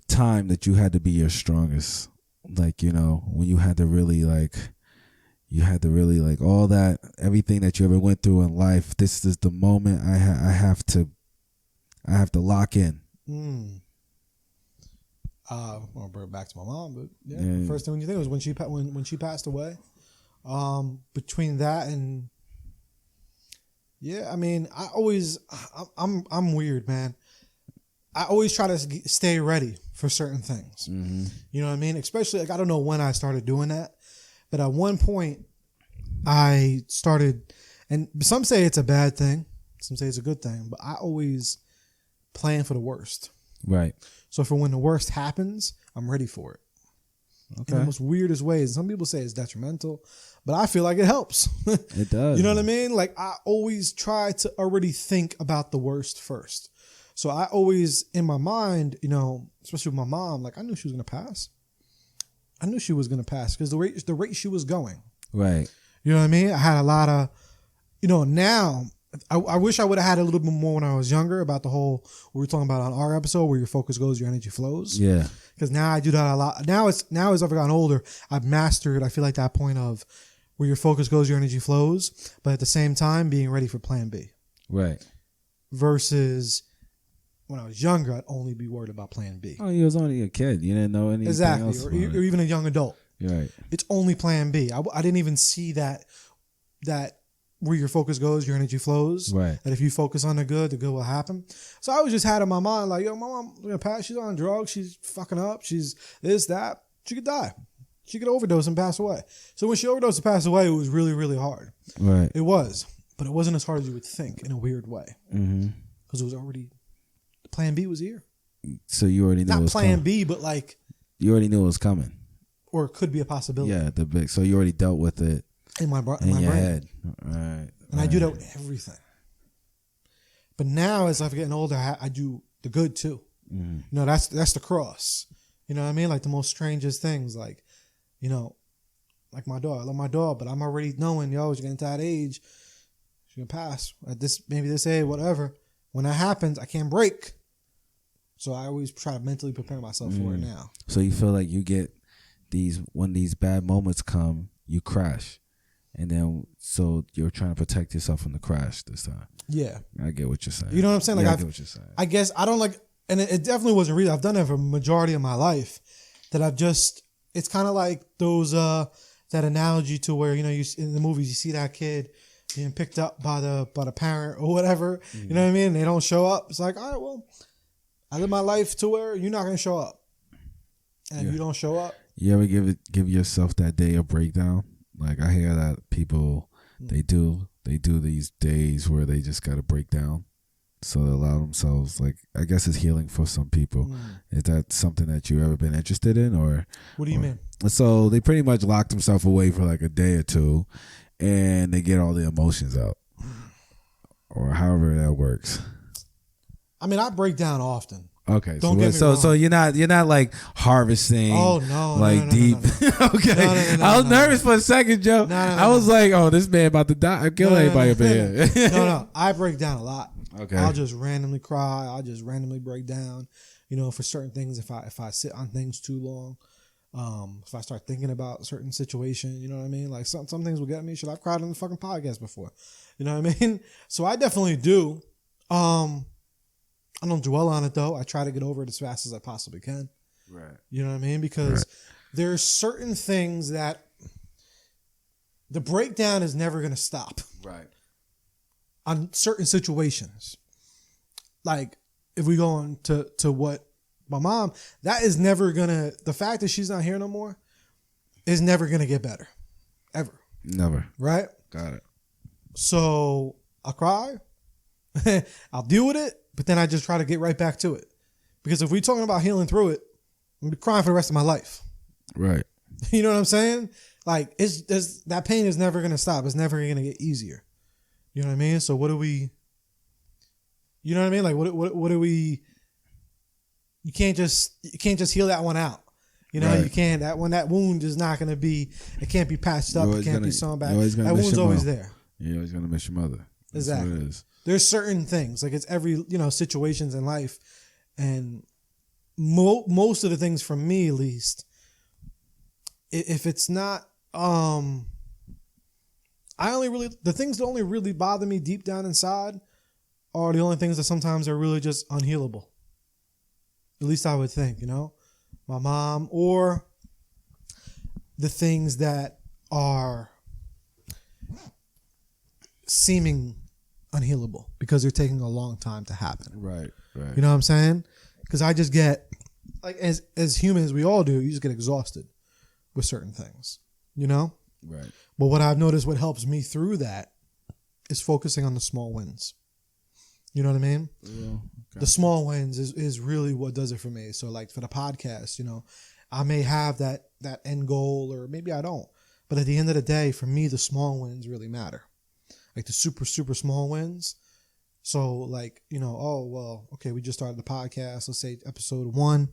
time that you had to be your strongest? Like, when you had to really all that, everything that you ever went through in life, this is the moment I have to lock in. I want to bring it back to my mom, but the first thing when you think was when she passed away. Between that and Yeah, I mean, I'm weird, man. I always try to stay ready for certain things. Mm-hmm. You know what I mean? Especially, like, I don't know when I started doing that, but at one point I started, and some say it's a bad thing, some say it's a good thing, but I always plan for the worst. Right. So for when the worst happens, I'm ready for it. Okay. In the most weirdest ways. Some people say it's detrimental, but I feel like it helps. It does. You know what I mean? Like, I always try to already think about the worst first. So I always, in my mind, you know, especially with my mom, like, I knew she was going to pass. I knew she was going to pass because the rate she was going. Right. You know what I mean? I had a lot of, you know, now I wish I would have had a little bit more when I was younger about the whole, we were talking about on our episode, where your focus goes, your energy flows. Yeah. Because now I do that a lot. Now as I've gotten older, I've mastered, I feel like, that point of where your focus goes, your energy flows, but at the same time being ready for plan B. Right. Versus when I was younger, I'd only be worried about plan B. Oh, you was only a kid. You didn't know anything else. Or even a young adult. Right. It's only plan B. I didn't even see that where your focus goes, your energy flows. Right. That if you focus on the good will happen. So I always just had in my mind, like, yo, my mom's gonna pass. She's on drugs. She's fucking up. She's this, that. She could die. She could overdose and pass away. So when she overdosed and passed away, it was really, really hard. Right. It was. But it wasn't as hard as you would think, in a weird way. Mm-hmm. Because it was already, plan B was here. So you already knew it was coming. Not plan coming. B, but like. You already knew it was coming. Or it could be a possibility. Yeah, so you already dealt with it in my your brain. head. Right. And I do that with everything. But now, as I'm getting older, I do the good too. Mm-hmm. You know, that's the cross. You know what I mean? Like the most strangest things. Like, you know, like my dog. I love my dog, but I'm already knowing, yo, she's getting to that age. She's going to pass. At this age, whatever. When that happens, I can't break. So I always try to mentally prepare myself for it now. So you feel like you get when these bad moments come, you crash. And then, so you're trying to protect yourself from the crash this time. Yeah. I get what you're saying. You know what I'm saying? Like, I get what you're saying. I guess I don't like, and it definitely wasn't real. I've done it for a majority of my life that it's kind of like those, that analogy to where, you know, you in the movies, you see that kid being picked up by the parent or whatever, you know what I mean? They don't show up. It's like, all right, well, I live my life to where you're not going to show up. And you don't show up. You ever give yourself that day of breakdown? Like, I hear that people, they do these days where they just got to break down. So they allow themselves, like, I guess it's healing for some people. Is that something that you ever been interested in? Or what do you mean? So they pretty much lock themselves away for like a day or two and they get all the emotions out. Or however that works. I mean, I break down often. Okay, Don't get me wrong. So you're not like harvesting. Oh no, like no, deep. No. Okay, I was nervous for a second, Joe. I was like, oh, this man about to die. I'll kill everybody up here. No, I break down a lot. Okay, I'll just randomly cry. I'll just randomly break down. You know, for certain things, if I sit on things too long, if I start thinking about a certain situation, you know what I mean. Like some things will get me. Shit, I've cried on the fucking podcast before. You know what I mean? So I definitely do. I don't dwell on it though. I try to get over it as fast as I possibly can. Right. You know what I mean? Because there's certain things that the breakdown is never going to stop. Right. On certain situations. Like if we go on to what my mom, that is never going to, the fact that she's not here no more is never going to get better. Ever. Never. Right? Got it. So I'll cry. I'll deal with it. But then I just try to get right back to it. Because if we're talking about healing through it, I'm going to be crying for the rest of my life. Right. You know what I'm saying? Like, that pain is never going to stop. It's never going to get easier. You know what I mean? So what do we... You know what I mean? Like, what do we... You can't just heal that one out. You know, right. You can't... That wound is not going to be... It can't be patched up. It can't be sewn back. That wound's always there. You're always going to miss your mother. That's exactly. what it is. There's certain things, like it's every, situations in life. And most of the things from me, at least, if it's not, the things that only really bother me deep down inside are the only things that sometimes are really just unhealable. At least I would think, my mom, or the things that are seeming unhealable because they're taking a long time to happen. Right. You know what I'm saying? Because I just get, like, as humans, we all do, you just get exhausted with certain things, you know? Right. But what I've noticed, what helps me through that is focusing on the small wins. You know what I mean? Yeah, okay. The small wins is really what does it for me. So like for the podcast, you know, I may have that end goal, or maybe I don't. But at the end of the day, for me, the small wins really matter. Like the super, super small wins. So like, you know, oh, well, okay, we just started the podcast. Let's say episode 1,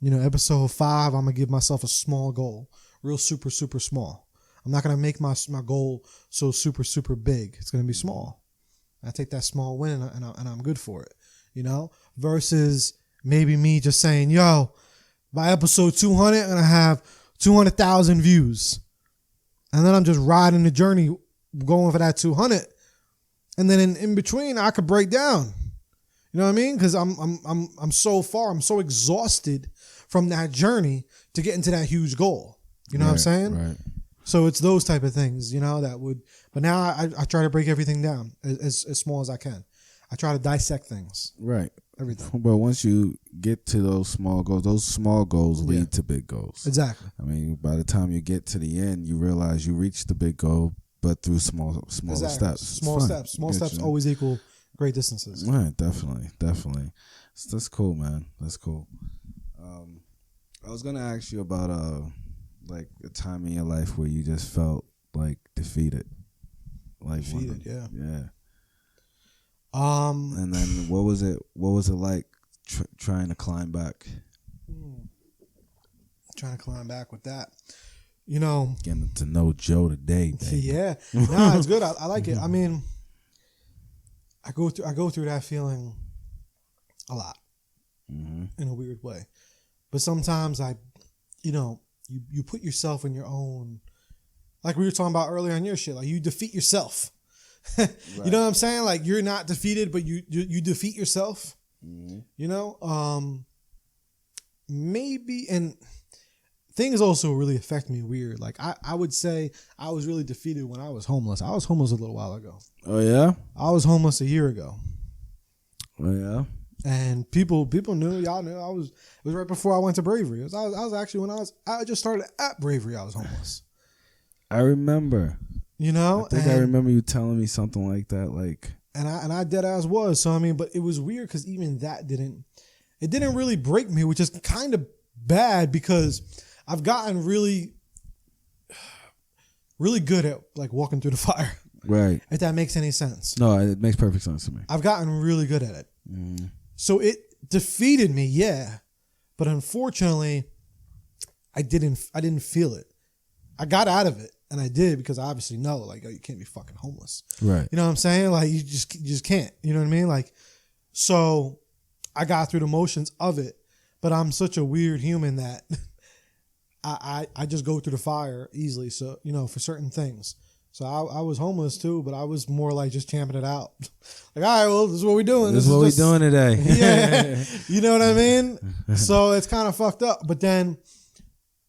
you know, episode 5, I'm going to give myself a small goal, real super, super small. I'm not going to make my goal so super, super big. It's going to be small. I take that small win and I'm good for it, you know, versus maybe me just saying, yo, by episode 200, I'm going to have 200,000 views. And then I'm just riding the journey going for that 200. And then in between, I could break down. You know what I mean? Because I'm so far, I'm so exhausted from that journey to get into that huge goal. You know what I'm saying? Right. So it's those type of things, you know, that would. But now I try to break everything down as small as I can. I try to dissect things. Right. Everything. But once you get to those small goals lead to big goals. Exactly. I mean, by the time you get to the end, you realize you reached the big goal, but through smaller steps. Small steps always equal great distances. Right, definitely. That's cool, man. That's cool. I was gonna ask you about like a time in your life where you just felt like defeated. Like defeated, yeah. And then what was it like trying to climb back? Trying to climb back with that. You know, getting to know Joe today, baby. Yeah. Nah, it's good. I like it. I mean, I go through that feeling a lot in a weird way. But sometimes you put yourself in your own, like we were talking about earlier on your shit, like you defeat yourself. Right. You know what I'm saying? Like you're not defeated, but you defeat yourself. Mm-hmm. You know, maybe, and things also really affect me weird. Like I would say I was really defeated when I was homeless. I was homeless a little while ago. Oh yeah? I was homeless a year ago. Oh yeah? And people knew, y'all knew. It was right before I went to Bravery. I was actually when I just started at Bravery, I was homeless. I remember. You know? I remember you telling me something like that, like, and I dead ass was. So I mean, but it was weird because even that didn't really break me, which is kind of bad because I've gotten really, really good at like walking through the fire. Right. If that makes any sense. No, it makes perfect sense to me. I've gotten really good at it. Mm. So it defeated me, yeah. But unfortunately, I didn't feel it. I got out of it, and I did because I obviously know, like, oh, you can't be fucking homeless. Right. You know what I'm saying? Like, you just can't. You know what I mean? Like, so I got through the motions of it, but I'm such a weird human that I just go through the fire easily. So, you know, for certain things. So I was homeless too, but I was more like just champing it out. Like, all right, well, this is what we're doing. This is what we're doing today. Yeah. You know what I mean? So it's kind of fucked up. But then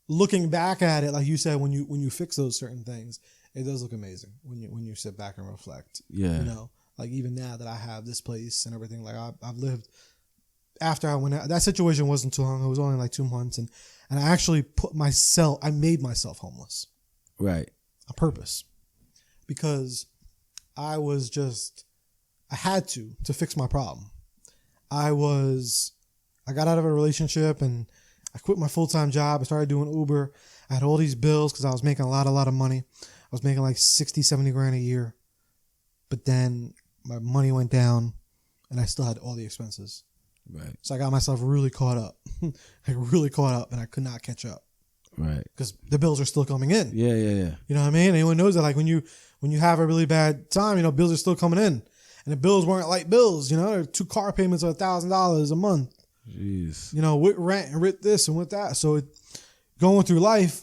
looking back at it, like you said, when you fix those certain things, it does look amazing when you sit back and reflect. Yeah. You know, like even now that I have this place and everything, like I've lived after I went out, that situation wasn't too long. It was only like 2 months. And I actually I made myself homeless. Right. On purpose. Because I had to fix my problem. I got out of a relationship and I quit my full-time job. I started doing Uber. I had all these bills because I was making a lot of money. I was making like 60, 70 grand a year. But then my money went down and I still had all the expenses. Right. So I got myself really caught up. And I could not catch up. Right. Because the bills are still coming in. Yeah. You know what I mean? Anyone knows that, like when you have a really bad time, you know, bills are still coming in. And the bills weren't light bills, you know, there are 2 car payments of $1,000 a month. Jeez. You know, with rent and with this and with that. So going through life,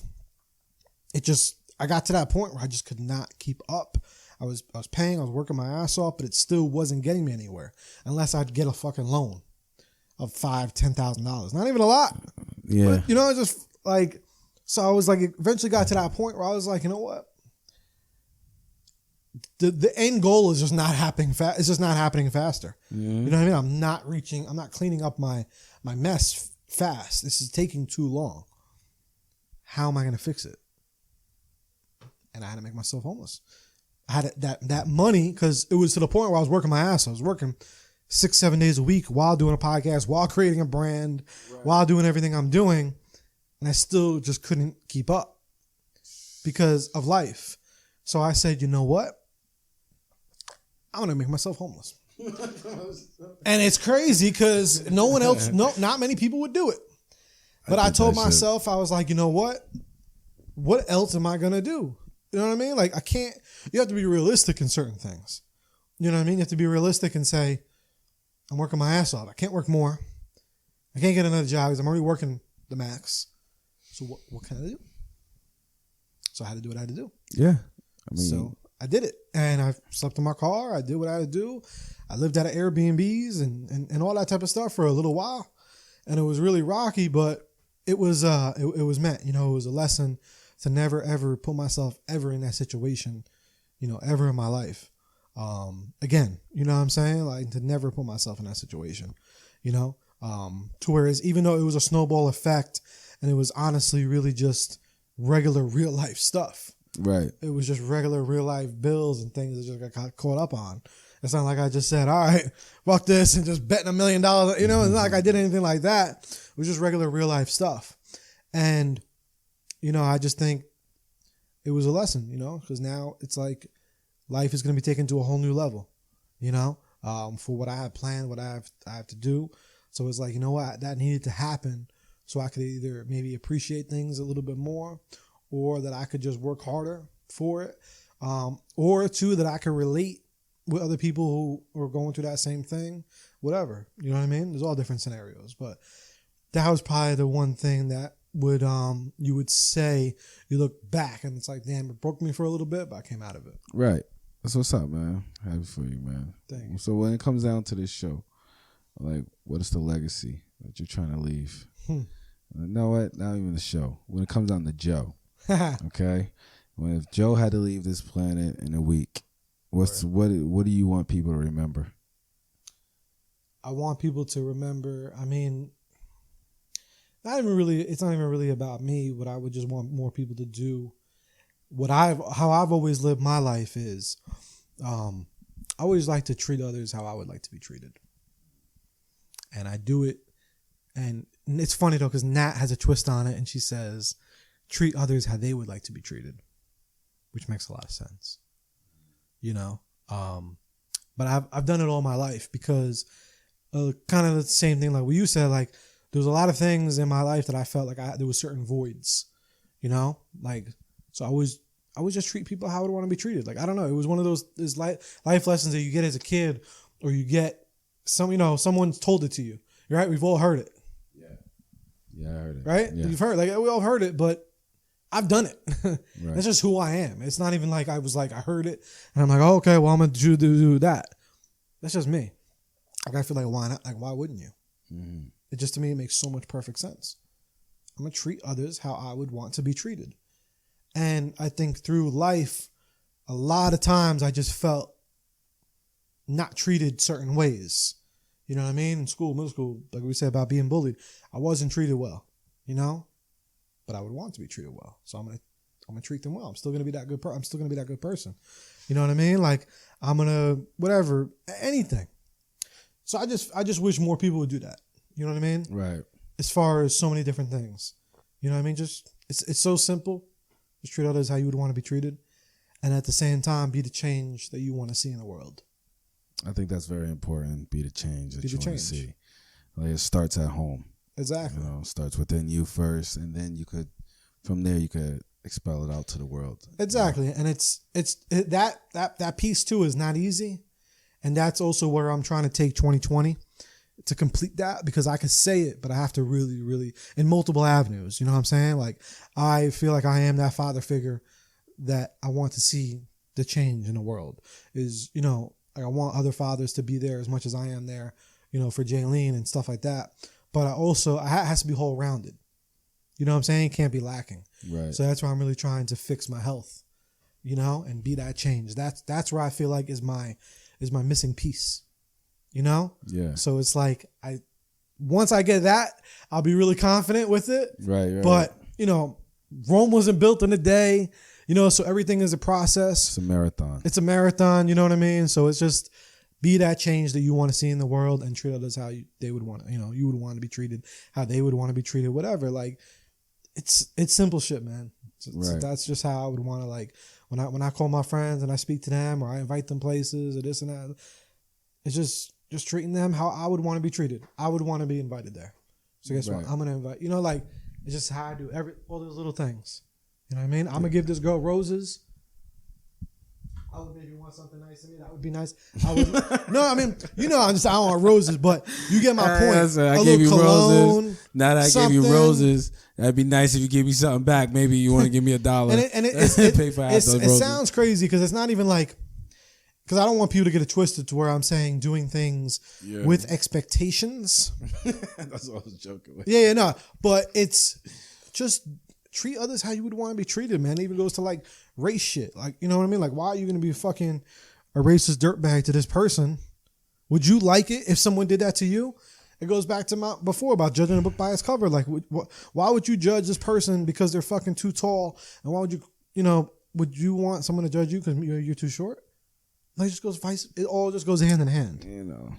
I got to that point where I just could not keep up. I was paying, I was working my ass off, but it still wasn't getting me anywhere unless I'd get a fucking loan of $5,000, $10,000. Not even a lot. Yeah. But, you know, just like, so I was like, eventually got to that point where I was like, you know what? the end goal is just not happening fast. It's just not happening faster. You know what I mean? I'm not cleaning up my mess fast. This is taking too long. How am I going to fix it? And I had to make myself homeless. I had that money because it was to the point where I was working my ass. I was working 6-7 days a week while doing a podcast, while creating a brand, while doing everything I'm doing. And I still just couldn't keep up because of life. So I said, you know what? I'm going to make myself homeless. And it's crazy because not many people would do it. But I told myself, I was like, you know what? What else am I going to do? You know what I mean? Like, I can't, you have to be realistic in certain things. You know what I mean? You have to be realistic and say, I'm working my ass off. I can't work more. I can't get another job because I'm already working the max. So what can I do? So I had to do what I had to do. Yeah. So I did it. And I slept in my car. I did what I had to do. I lived out of Airbnbs and all that type of stuff for a little while. And it was really rocky, but it was meant, it was a lesson to never, ever put myself ever in that situation, ever in my life. Again, you know what I'm saying? Like, to never put myself in that situation, to whereas even though it was a snowball effect and it was honestly really just regular real life stuff. Right. It was just regular real life bills and things that just got caught up on. It's not like I just said, all right, fuck this and just betting $1 million. It's not like I did anything like that. It was just regular real life stuff. And, I just think it was a lesson, because now it's like life is going to be taken to a whole new level, for what I have planned, what I have to do. So it's like, you know what, that needed to happen so I could either maybe appreciate things a little bit more, or that I could just work harder for it, or two, that I could relate with other people who are going through that same thing, whatever. You know what I mean? There's all different scenarios, but that was probably the one thing that would you would say, you look back and it's like, damn, it broke me for a little bit, but I came out of it. Right. That's what's up, man. Happy for you, man. Thank you. So when it comes down to this show, like, what is the legacy that you're trying to leave? Know what? Not even the show. When it comes down to Joe, okay? If Joe had to leave this planet in a week, what do you want people to remember? I want people to remember, it's not even really about me. What I would just want more people to do, how I've always lived my life is, I always like to treat others how I would like to be treated. And I do it. And it's funny though, because Nat has a twist on it and she says, treat others how they would like to be treated, which makes a lot of sense, but I've done it all my life because kind of the same thing like what you said, like there was a lot of things in my life that I felt like there was certain voids, like, so I would just treat people how I would want to be treated. Like, I don't know. It was one of those life lessons that you get as a kid, or you get someone's told it to you. You're right. We've all heard it. Yeah, I heard it. Right? Yeah. You've heard, like, we all heard it, but I've done it. Right. That's just who I am. It's not even like I was like, I heard it and I'm like, oh, okay, well, I'm going to do that. That's just me. Like, I feel like, why not? Like, why wouldn't you? Mm-hmm. It just, to me, it makes so much perfect sense. I'm going to treat others how I would want to be treated. And I think through life, a lot of times I just felt not treated certain ways. You know what I mean? In school, middle school, like we said about being bullied, I wasn't treated well, but I would want to be treated well. So I'm gonna treat them well. I'm still gonna be that good I'm still gonna be that good person. You know what I mean? Like, I'm gonna whatever, anything. So I just wish more people would do that. You know what I mean? Right. As far as so many different things. You know what I mean? Just it's so simple. Just treat others how you would want to be treated. And at the same time, be the change that you want to see in the world. I think that's very important. Be the change that you want to see. Like, it starts at home. Exactly. It starts within you first, and then from there you could expel it out to the world. Exactly. And it's that piece too is not easy. And that's also where I'm trying to take 2020 to complete that, because I can say it, but I have to really, really, in multiple avenues. You know what I'm saying? Like, I feel like I am that father figure that I want to see the change in the world. Like, I want other fathers to be there as much as I am there, for Jaylene and stuff like that. But I has to be whole rounded. You know what I'm saying? It can't be lacking. Right. So that's why I'm really trying to fix my health. you know, and be that change. That's where I feel like is my missing piece, you know? Yeah. So it's like once I get that, I'll be really confident with it. Right. But, you know, Rome wasn't built in a day, you know, so everything is a process. It's a marathon. It's a marathon, you know what I mean? So it's just be that change that you want to see in the world and treat others how they would want to, you know, you would want to be treated, how they would want to be treated, whatever. Like, it's simple shit, man. So that's just how I would want to, like, when I call my friends and I speak to them or I invite them places or this and that, it's just treating them how I would want to be treated. I would want to be invited there. So guess what? I'm going to invite, you know, like, it's just how I do all those little things. You know what I mean? I'm going to give this girl roses. I would maybe want something nice to me. That would be nice. No, I mean, you know, I don't want roses, but you get my point. I gave you roses. Now that I gave you roses, that'd be nice if you give me something back. Maybe you want to give me $1 and pay for half those roses. It sounds crazy because it's not even like, because I don't want people to get it twisted to where I'm saying doing things with expectations. That's what I was joking with. Yeah, no, but it's just treat others how you would want to be treated, man. It even goes to like race shit. Like, you know what I mean? Like, why are you going to be fucking a racist dirtbag to this person? Would you like it if someone did that to you? It goes back to my before about judging a book by its cover. Like, why would you judge this person because they're fucking too tall? And why would you know, would you want someone to judge you because you're too short? Like, it just goes it all just goes hand in hand. You know.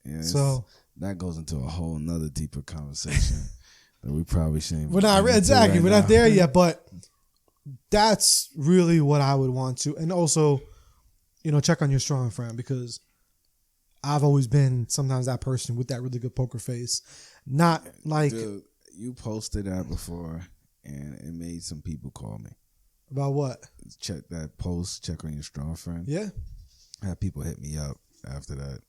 Yeah, so that goes into a whole nother deeper conversation that we probably shouldn't. We're not exactly. We're not there yet, but that's really what I would want to. And also, you know, check on your strong friend, because I've always been sometimes that person with that really good poker face. Not like... Dude, you posted that before, and it made some people call me. About what? Check that post, check on your strong friend. Yeah. I had people hit me up after that.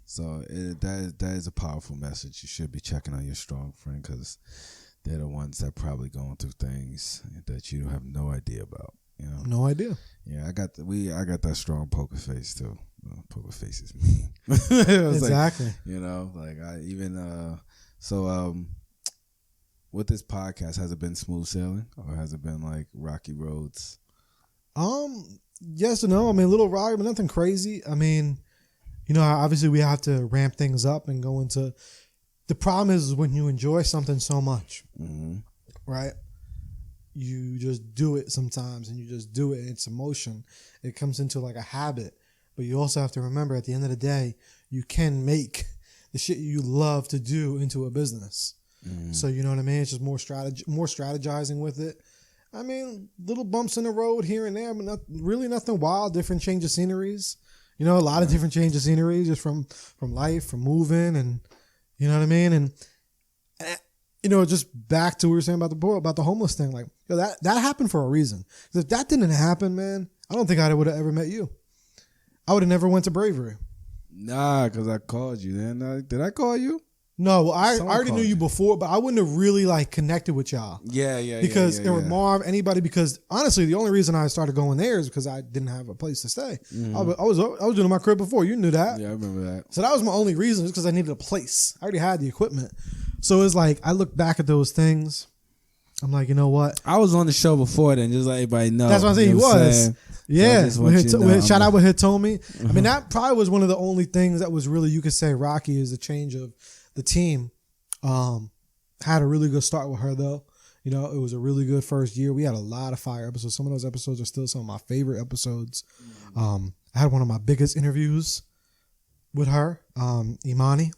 So that is a powerful message. You should be checking on your strong friend, because they're the ones that probably going through things that you have no idea about. You know? No idea. Yeah, I got that strong poker face too. Poker face is mean. Exactly. Like, you know, like I even with this podcast, has it been smooth sailing or has it been like rocky roads? Yes or no. I mean, a little rocky, but nothing crazy. I mean, you know, obviously we have to ramp things up and go into. The problem is when you enjoy something so much, right? You just do it sometimes, and you just do it. It's emotion. It comes into like a habit. But you also have to remember, at the end of the day, you can make the shit you love to do into a business. So you know what I mean? It's just more strategizing with it. I mean, little bumps in the road here and there, but really nothing wild. Different change of sceneries. You know, a lot of different change of sceneries just from life, from moving, and you know what I mean? And you know, just back to what we were saying about the homeless thing. Like, yo, that happened for a reason. If that didn't happen, man, I don't think I would have ever met you. I would have never went to Bravery. Nah, because I called you. Then did I call you? No, well, I already knew you before, but I wouldn't have really like connected with y'all. Yeah. Because it was Marv, anybody. Because honestly, the only reason I started going there is because I didn't have a place to stay. I was doing my crib before. You knew that. Yeah, I remember that. So that was my only reason, just because I needed a place. I already had the equipment. So it's like I look back at those things. I'm like, you know what? I was on the show before then, just let everybody know. That's what I'm saying. He was. Yeah. So shout out with Hitomi. I mean, that probably was one of the only things that was really, you could say, rocky, is the change of the team. Had a really good start with her, though. You know, it was a really good first year. We had a lot of fire episodes. Some of those episodes are still some of my favorite episodes. I had one of my biggest interviews with her, Imani.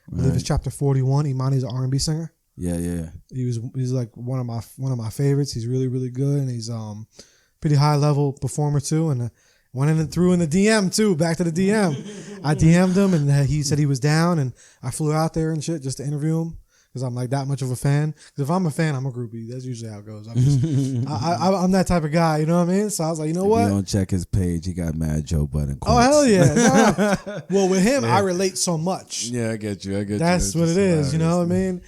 I believe it's chapter 41. Imani's an R&B singer. Yeah. He's like one of my favorites. He's really, really good, and he's pretty high level performer too. And threw in the DM too. Back to the DM. I DM'd him, and he said he was down, and I flew out there and shit just to interview him, because I'm like that much of a fan. Because if I'm a fan, I'm a groupie. That's usually how it goes. I'm that type of guy. You know what I mean? So I was like, you know what? If you don't check his page, he got mad Joe Budden quotes. Oh hell yeah! No. Well, with him, I relate so much. Yeah, I get you. That's what it is. You know what I mean?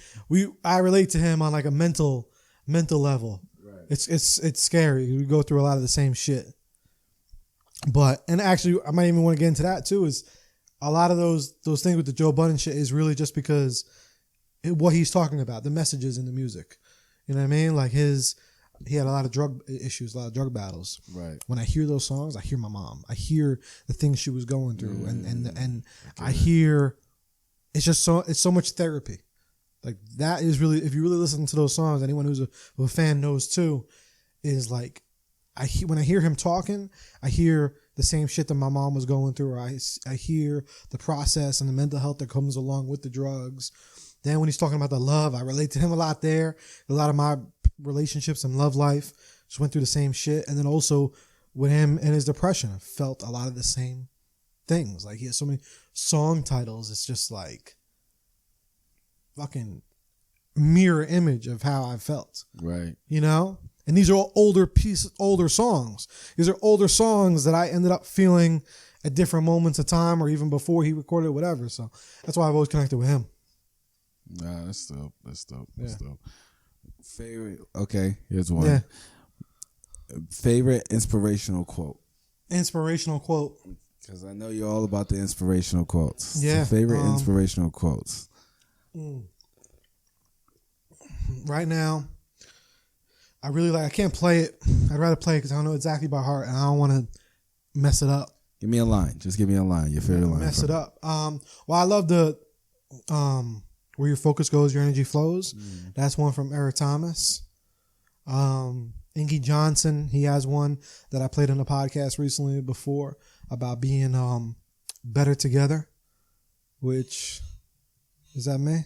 I relate to him on like a mental level. Right. It's scary. We go through a lot of the same shit. But, and actually, I might even want to get into that too, is a lot of those things with the Joe Budden shit is really just because what he's talking about, the messages in the music. You know what I mean? Like he had a lot of drug issues, a lot of drug battles. Right. When I hear those songs, I hear my mom. I hear the things she was going through, and I hear it's so much therapy. Like that is really, if you really listen to those songs, anyone who's a fan knows too, is like when I hear him talking, I hear the same shit that my mom was going through. Or I hear the process and the mental health that comes along with the drugs. Then when he's talking about the love, I relate to him a lot there. A lot of my relationships and love life just went through the same shit. And then also with him and his depression, I felt a lot of the same things. Like he has so many song titles. It's just like fucking mirror image of how I felt. Right. You know? And these are all older songs. These are older songs that I ended up feeling at different moments of time or even before he recorded it, whatever. So that's why I've always connected with him. Nah, that's dope. That's dope. Yeah. That's dope. Favorite. Okay, here's one. Yeah. Favorite inspirational quote. Inspirational quote. Because I know you're all about the inspirational quotes. Yeah. So favorite inspirational quotes. Right now, I can't play it. I'd rather play it because I don't know exactly by heart and I don't want to mess it up. Give me a line. Just give me a line. Your favorite line. Mess it up. Well, I love the where your focus goes, your energy flows. That's one from Eric Thomas. Ingy Johnson, he has one that I played on the podcast recently before about being better together, which, is that me?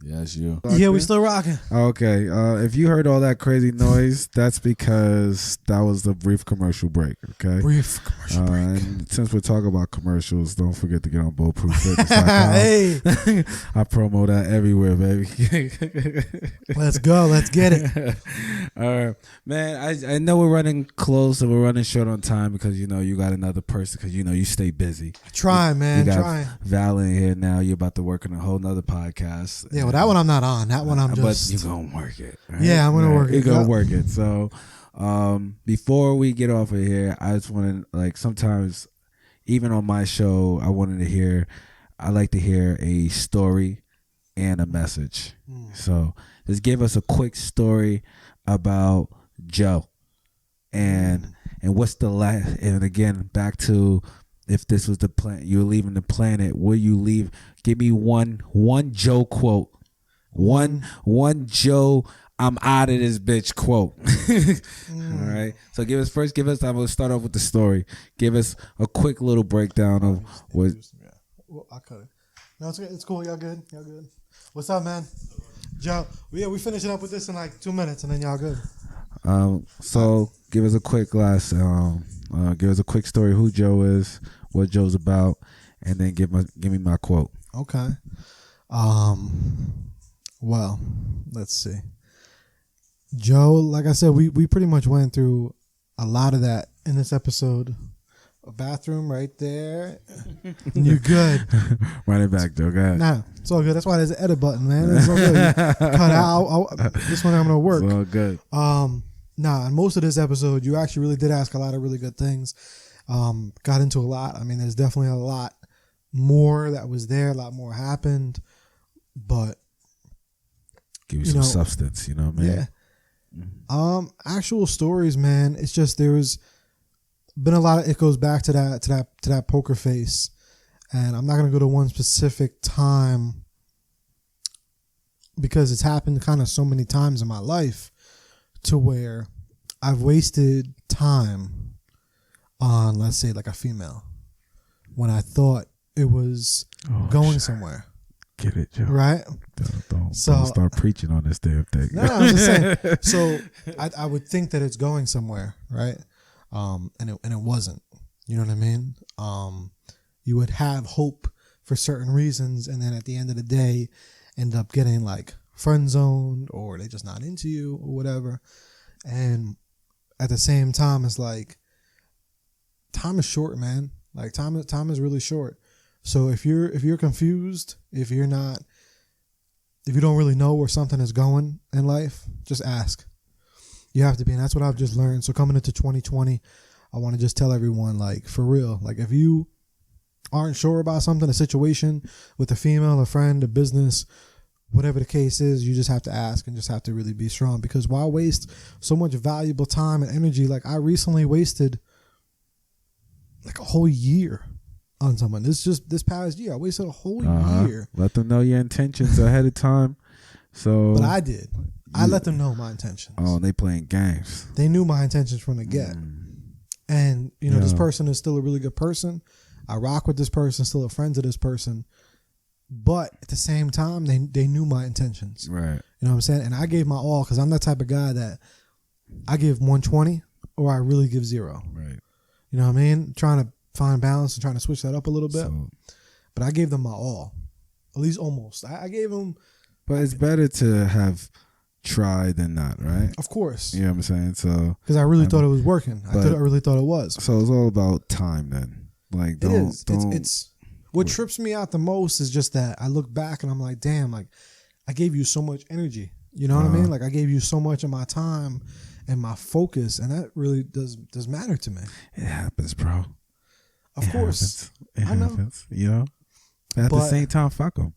Yeah, it's you. Yeah, we still rocking. Okay. If you heard all that crazy noise, that's because that was the brief commercial break. Okay. Brief commercial break. And since we're talking about commercials, don't forget to get on bulletproofitness.com. Hey, I promo that everywhere, baby. let's go. Let's get it. All right, man. I know we're running close and we're running short on time because you got another person because you stay busy. Trying, man. You got Trying. Val in here now. You're about to work on a whole nother podcast. Yeah, well, that one I'm not on. That one I'm just. But you're gonna work it. Right? Yeah, I'm gonna work it. You're gonna work it. So, before we get off of here, I just want to sometimes, even on my show, I like to hear a story and a message. So just give us a quick story about Joe, and what's the last. And again, back to. If this was the planet, you're leaving the planet, will you leave? Give me one Joe quote. One Joe, I'm out of this bitch quote. All right. So I'm going to start off with the story. Give us a quick little breakdown of what. Well, I cut it. No, it's cool. Y'all good? Y'all good? What's up, man? Joe. Yeah, we finishing up with this in like 2 minutes and then y'all good. So give us a quick give us a quick story who Joe is, what Joe's about, and then give me my quote. Okay. Well, let's see. Joe, like I said, we pretty much went through a lot of that in this episode. A bathroom right there. You're good. Run it back, Joe. Go ahead. Nah, it's all good. That's why there's an edit button, man. It's all good. Cut out. This one I'm gonna work. It's all good. In most of this episode, you actually really did ask a lot of really good things. Got into a lot. I mean, there's definitely a lot more that was there. A lot more happened, but give you some substance. You know what I mean? Yeah. Actual stories, man. It's just there was been a lot of. It goes back to that poker face, and I'm not gonna go to one specific time because it's happened kind of so many times in my life to where I've wasted time on, let's say, like a female when I thought it was going somewhere. Get it, Joe. Right? Don't start preaching on this damn thing. No, I'm just saying. So I would think that it's going somewhere, right? And it wasn't. You know what I mean? You would have hope for certain reasons, and then at the end of the day, end up getting like friend zoned, or they just not into you, or whatever. And at the same time, it's like time is short, man. Like time is really short. So if you're confused, if you don't really know where something is going in life, just ask. You have to be, and that's what I've just learned. So coming into 2020, I want to just tell everyone, like, for real, like, if you aren't sure about something, a situation with a female, a friend, a business, whatever the case is, you just have to ask and just have to really be strong, because why waste so much valuable time and energy? Like, I recently wasted like a whole year on someone. This past year, I wasted a whole year. Let them know your intentions ahead of time. So, but I did. I let them know my intentions. Oh, they playing games. They knew my intentions from the get. And, you know, this person is still a really good person. I rock with this person, still a friend to this person. But at the same time, they knew my intentions. Right. You know what I'm saying? And I gave my all, because I'm that type of guy that I give 120 or I really give 0. Right. You know what I mean? Trying to find balance and trying to switch that up a little bit. But I gave them my all. At least almost. I gave them. But it's better to have tried than not, right? Of course. You know what I'm saying? So, because I really thought it was working. I really thought it was. So it's all about time then. Like, don't. It's what trips me out the most is just that I look back and I'm like, damn, like I gave you so much energy. You know what I mean? Like, I gave you so much of my time and my focus, and that really does matter to me. It happens, bro. Of course. It happens. You know? At the same time, fuck them.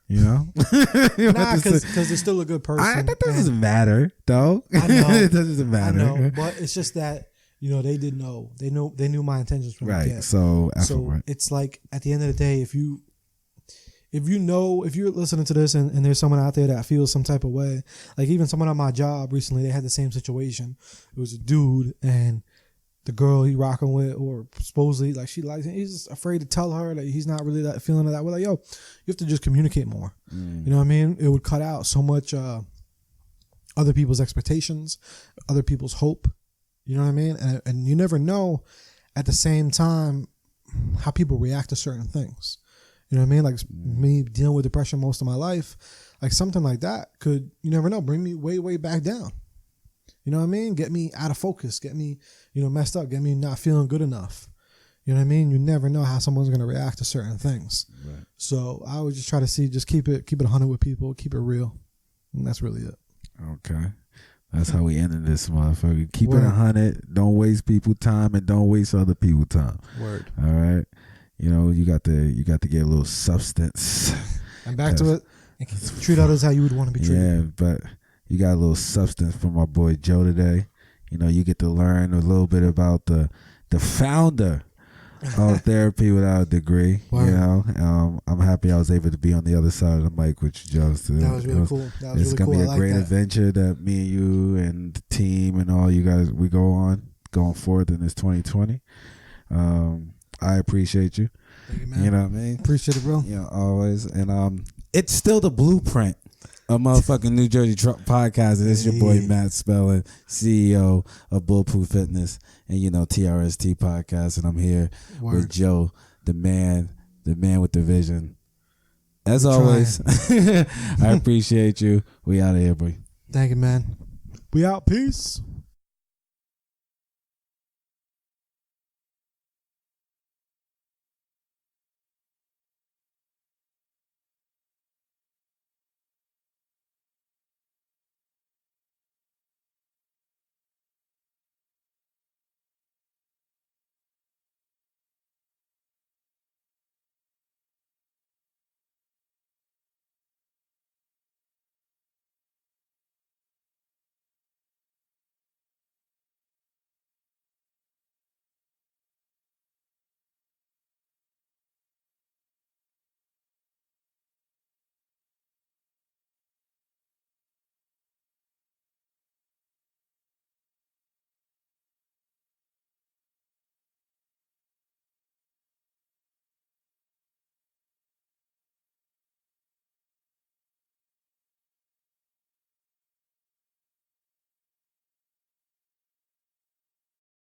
You know? Nah, because they're still a good person. That doesn't matter, though. I know. It doesn't matter. I know, but it's just that, you know, they did know. They knew my intentions from the get. So it's like, at the end of the day, if you're listening to this and there's someone out there that feels some type of way, like even someone on my job recently, they had the same situation. It was a dude, and the girl he rocking with, or supposedly like she likes him, he's just afraid to tell her that he's not really that feeling that way. Like, yo, you have to just communicate more. You know what I mean? It would cut out so much other people's expectations, other people's hope. You know what I mean? And you never know at the same time how people react to certain things. You know what I mean? Like me dealing with depression most of my life, like something like that could, you never know, bring me way, way back down. You know what I mean? Get me out of focus, get me, you know, messed up, get me not feeling good enough. You know what I mean? You never know how someone's going to react to certain things. Right. So I would just try to just keep it 100 with people, keep it real. And that's really it. Okay. That's how we ended this motherfucker. Keep it 100. Don't waste people's time, and don't waste other people's time. Word. All right. You know, you got to get a little substance. And back to it. Treat others how you would want to be treated. Yeah, but you got a little substance from our boy Joe today. You know, you get to learn a little bit about the founder of Therapy Without a Degree. Wow. You know, I'm happy I was able to be on the other side of the mic with you, Joe. So that was really cool. It's going to be a great adventure that me and you and the team and all you guys, we going forth in this 2020. I appreciate you. Thank you, man. You know what I mean? Appreciate it, bro. You know, always. And it's still the blueprint of motherfucking New Jersey Truck Podcast. And it's your boy Matt Spellen, CEO of Bulletproof Fitness and, you know, TRST Podcast. And I'm here with Joe, the man with the vision. As always, I appreciate you. We out of here, boy. Thank you, man. We out. Peace.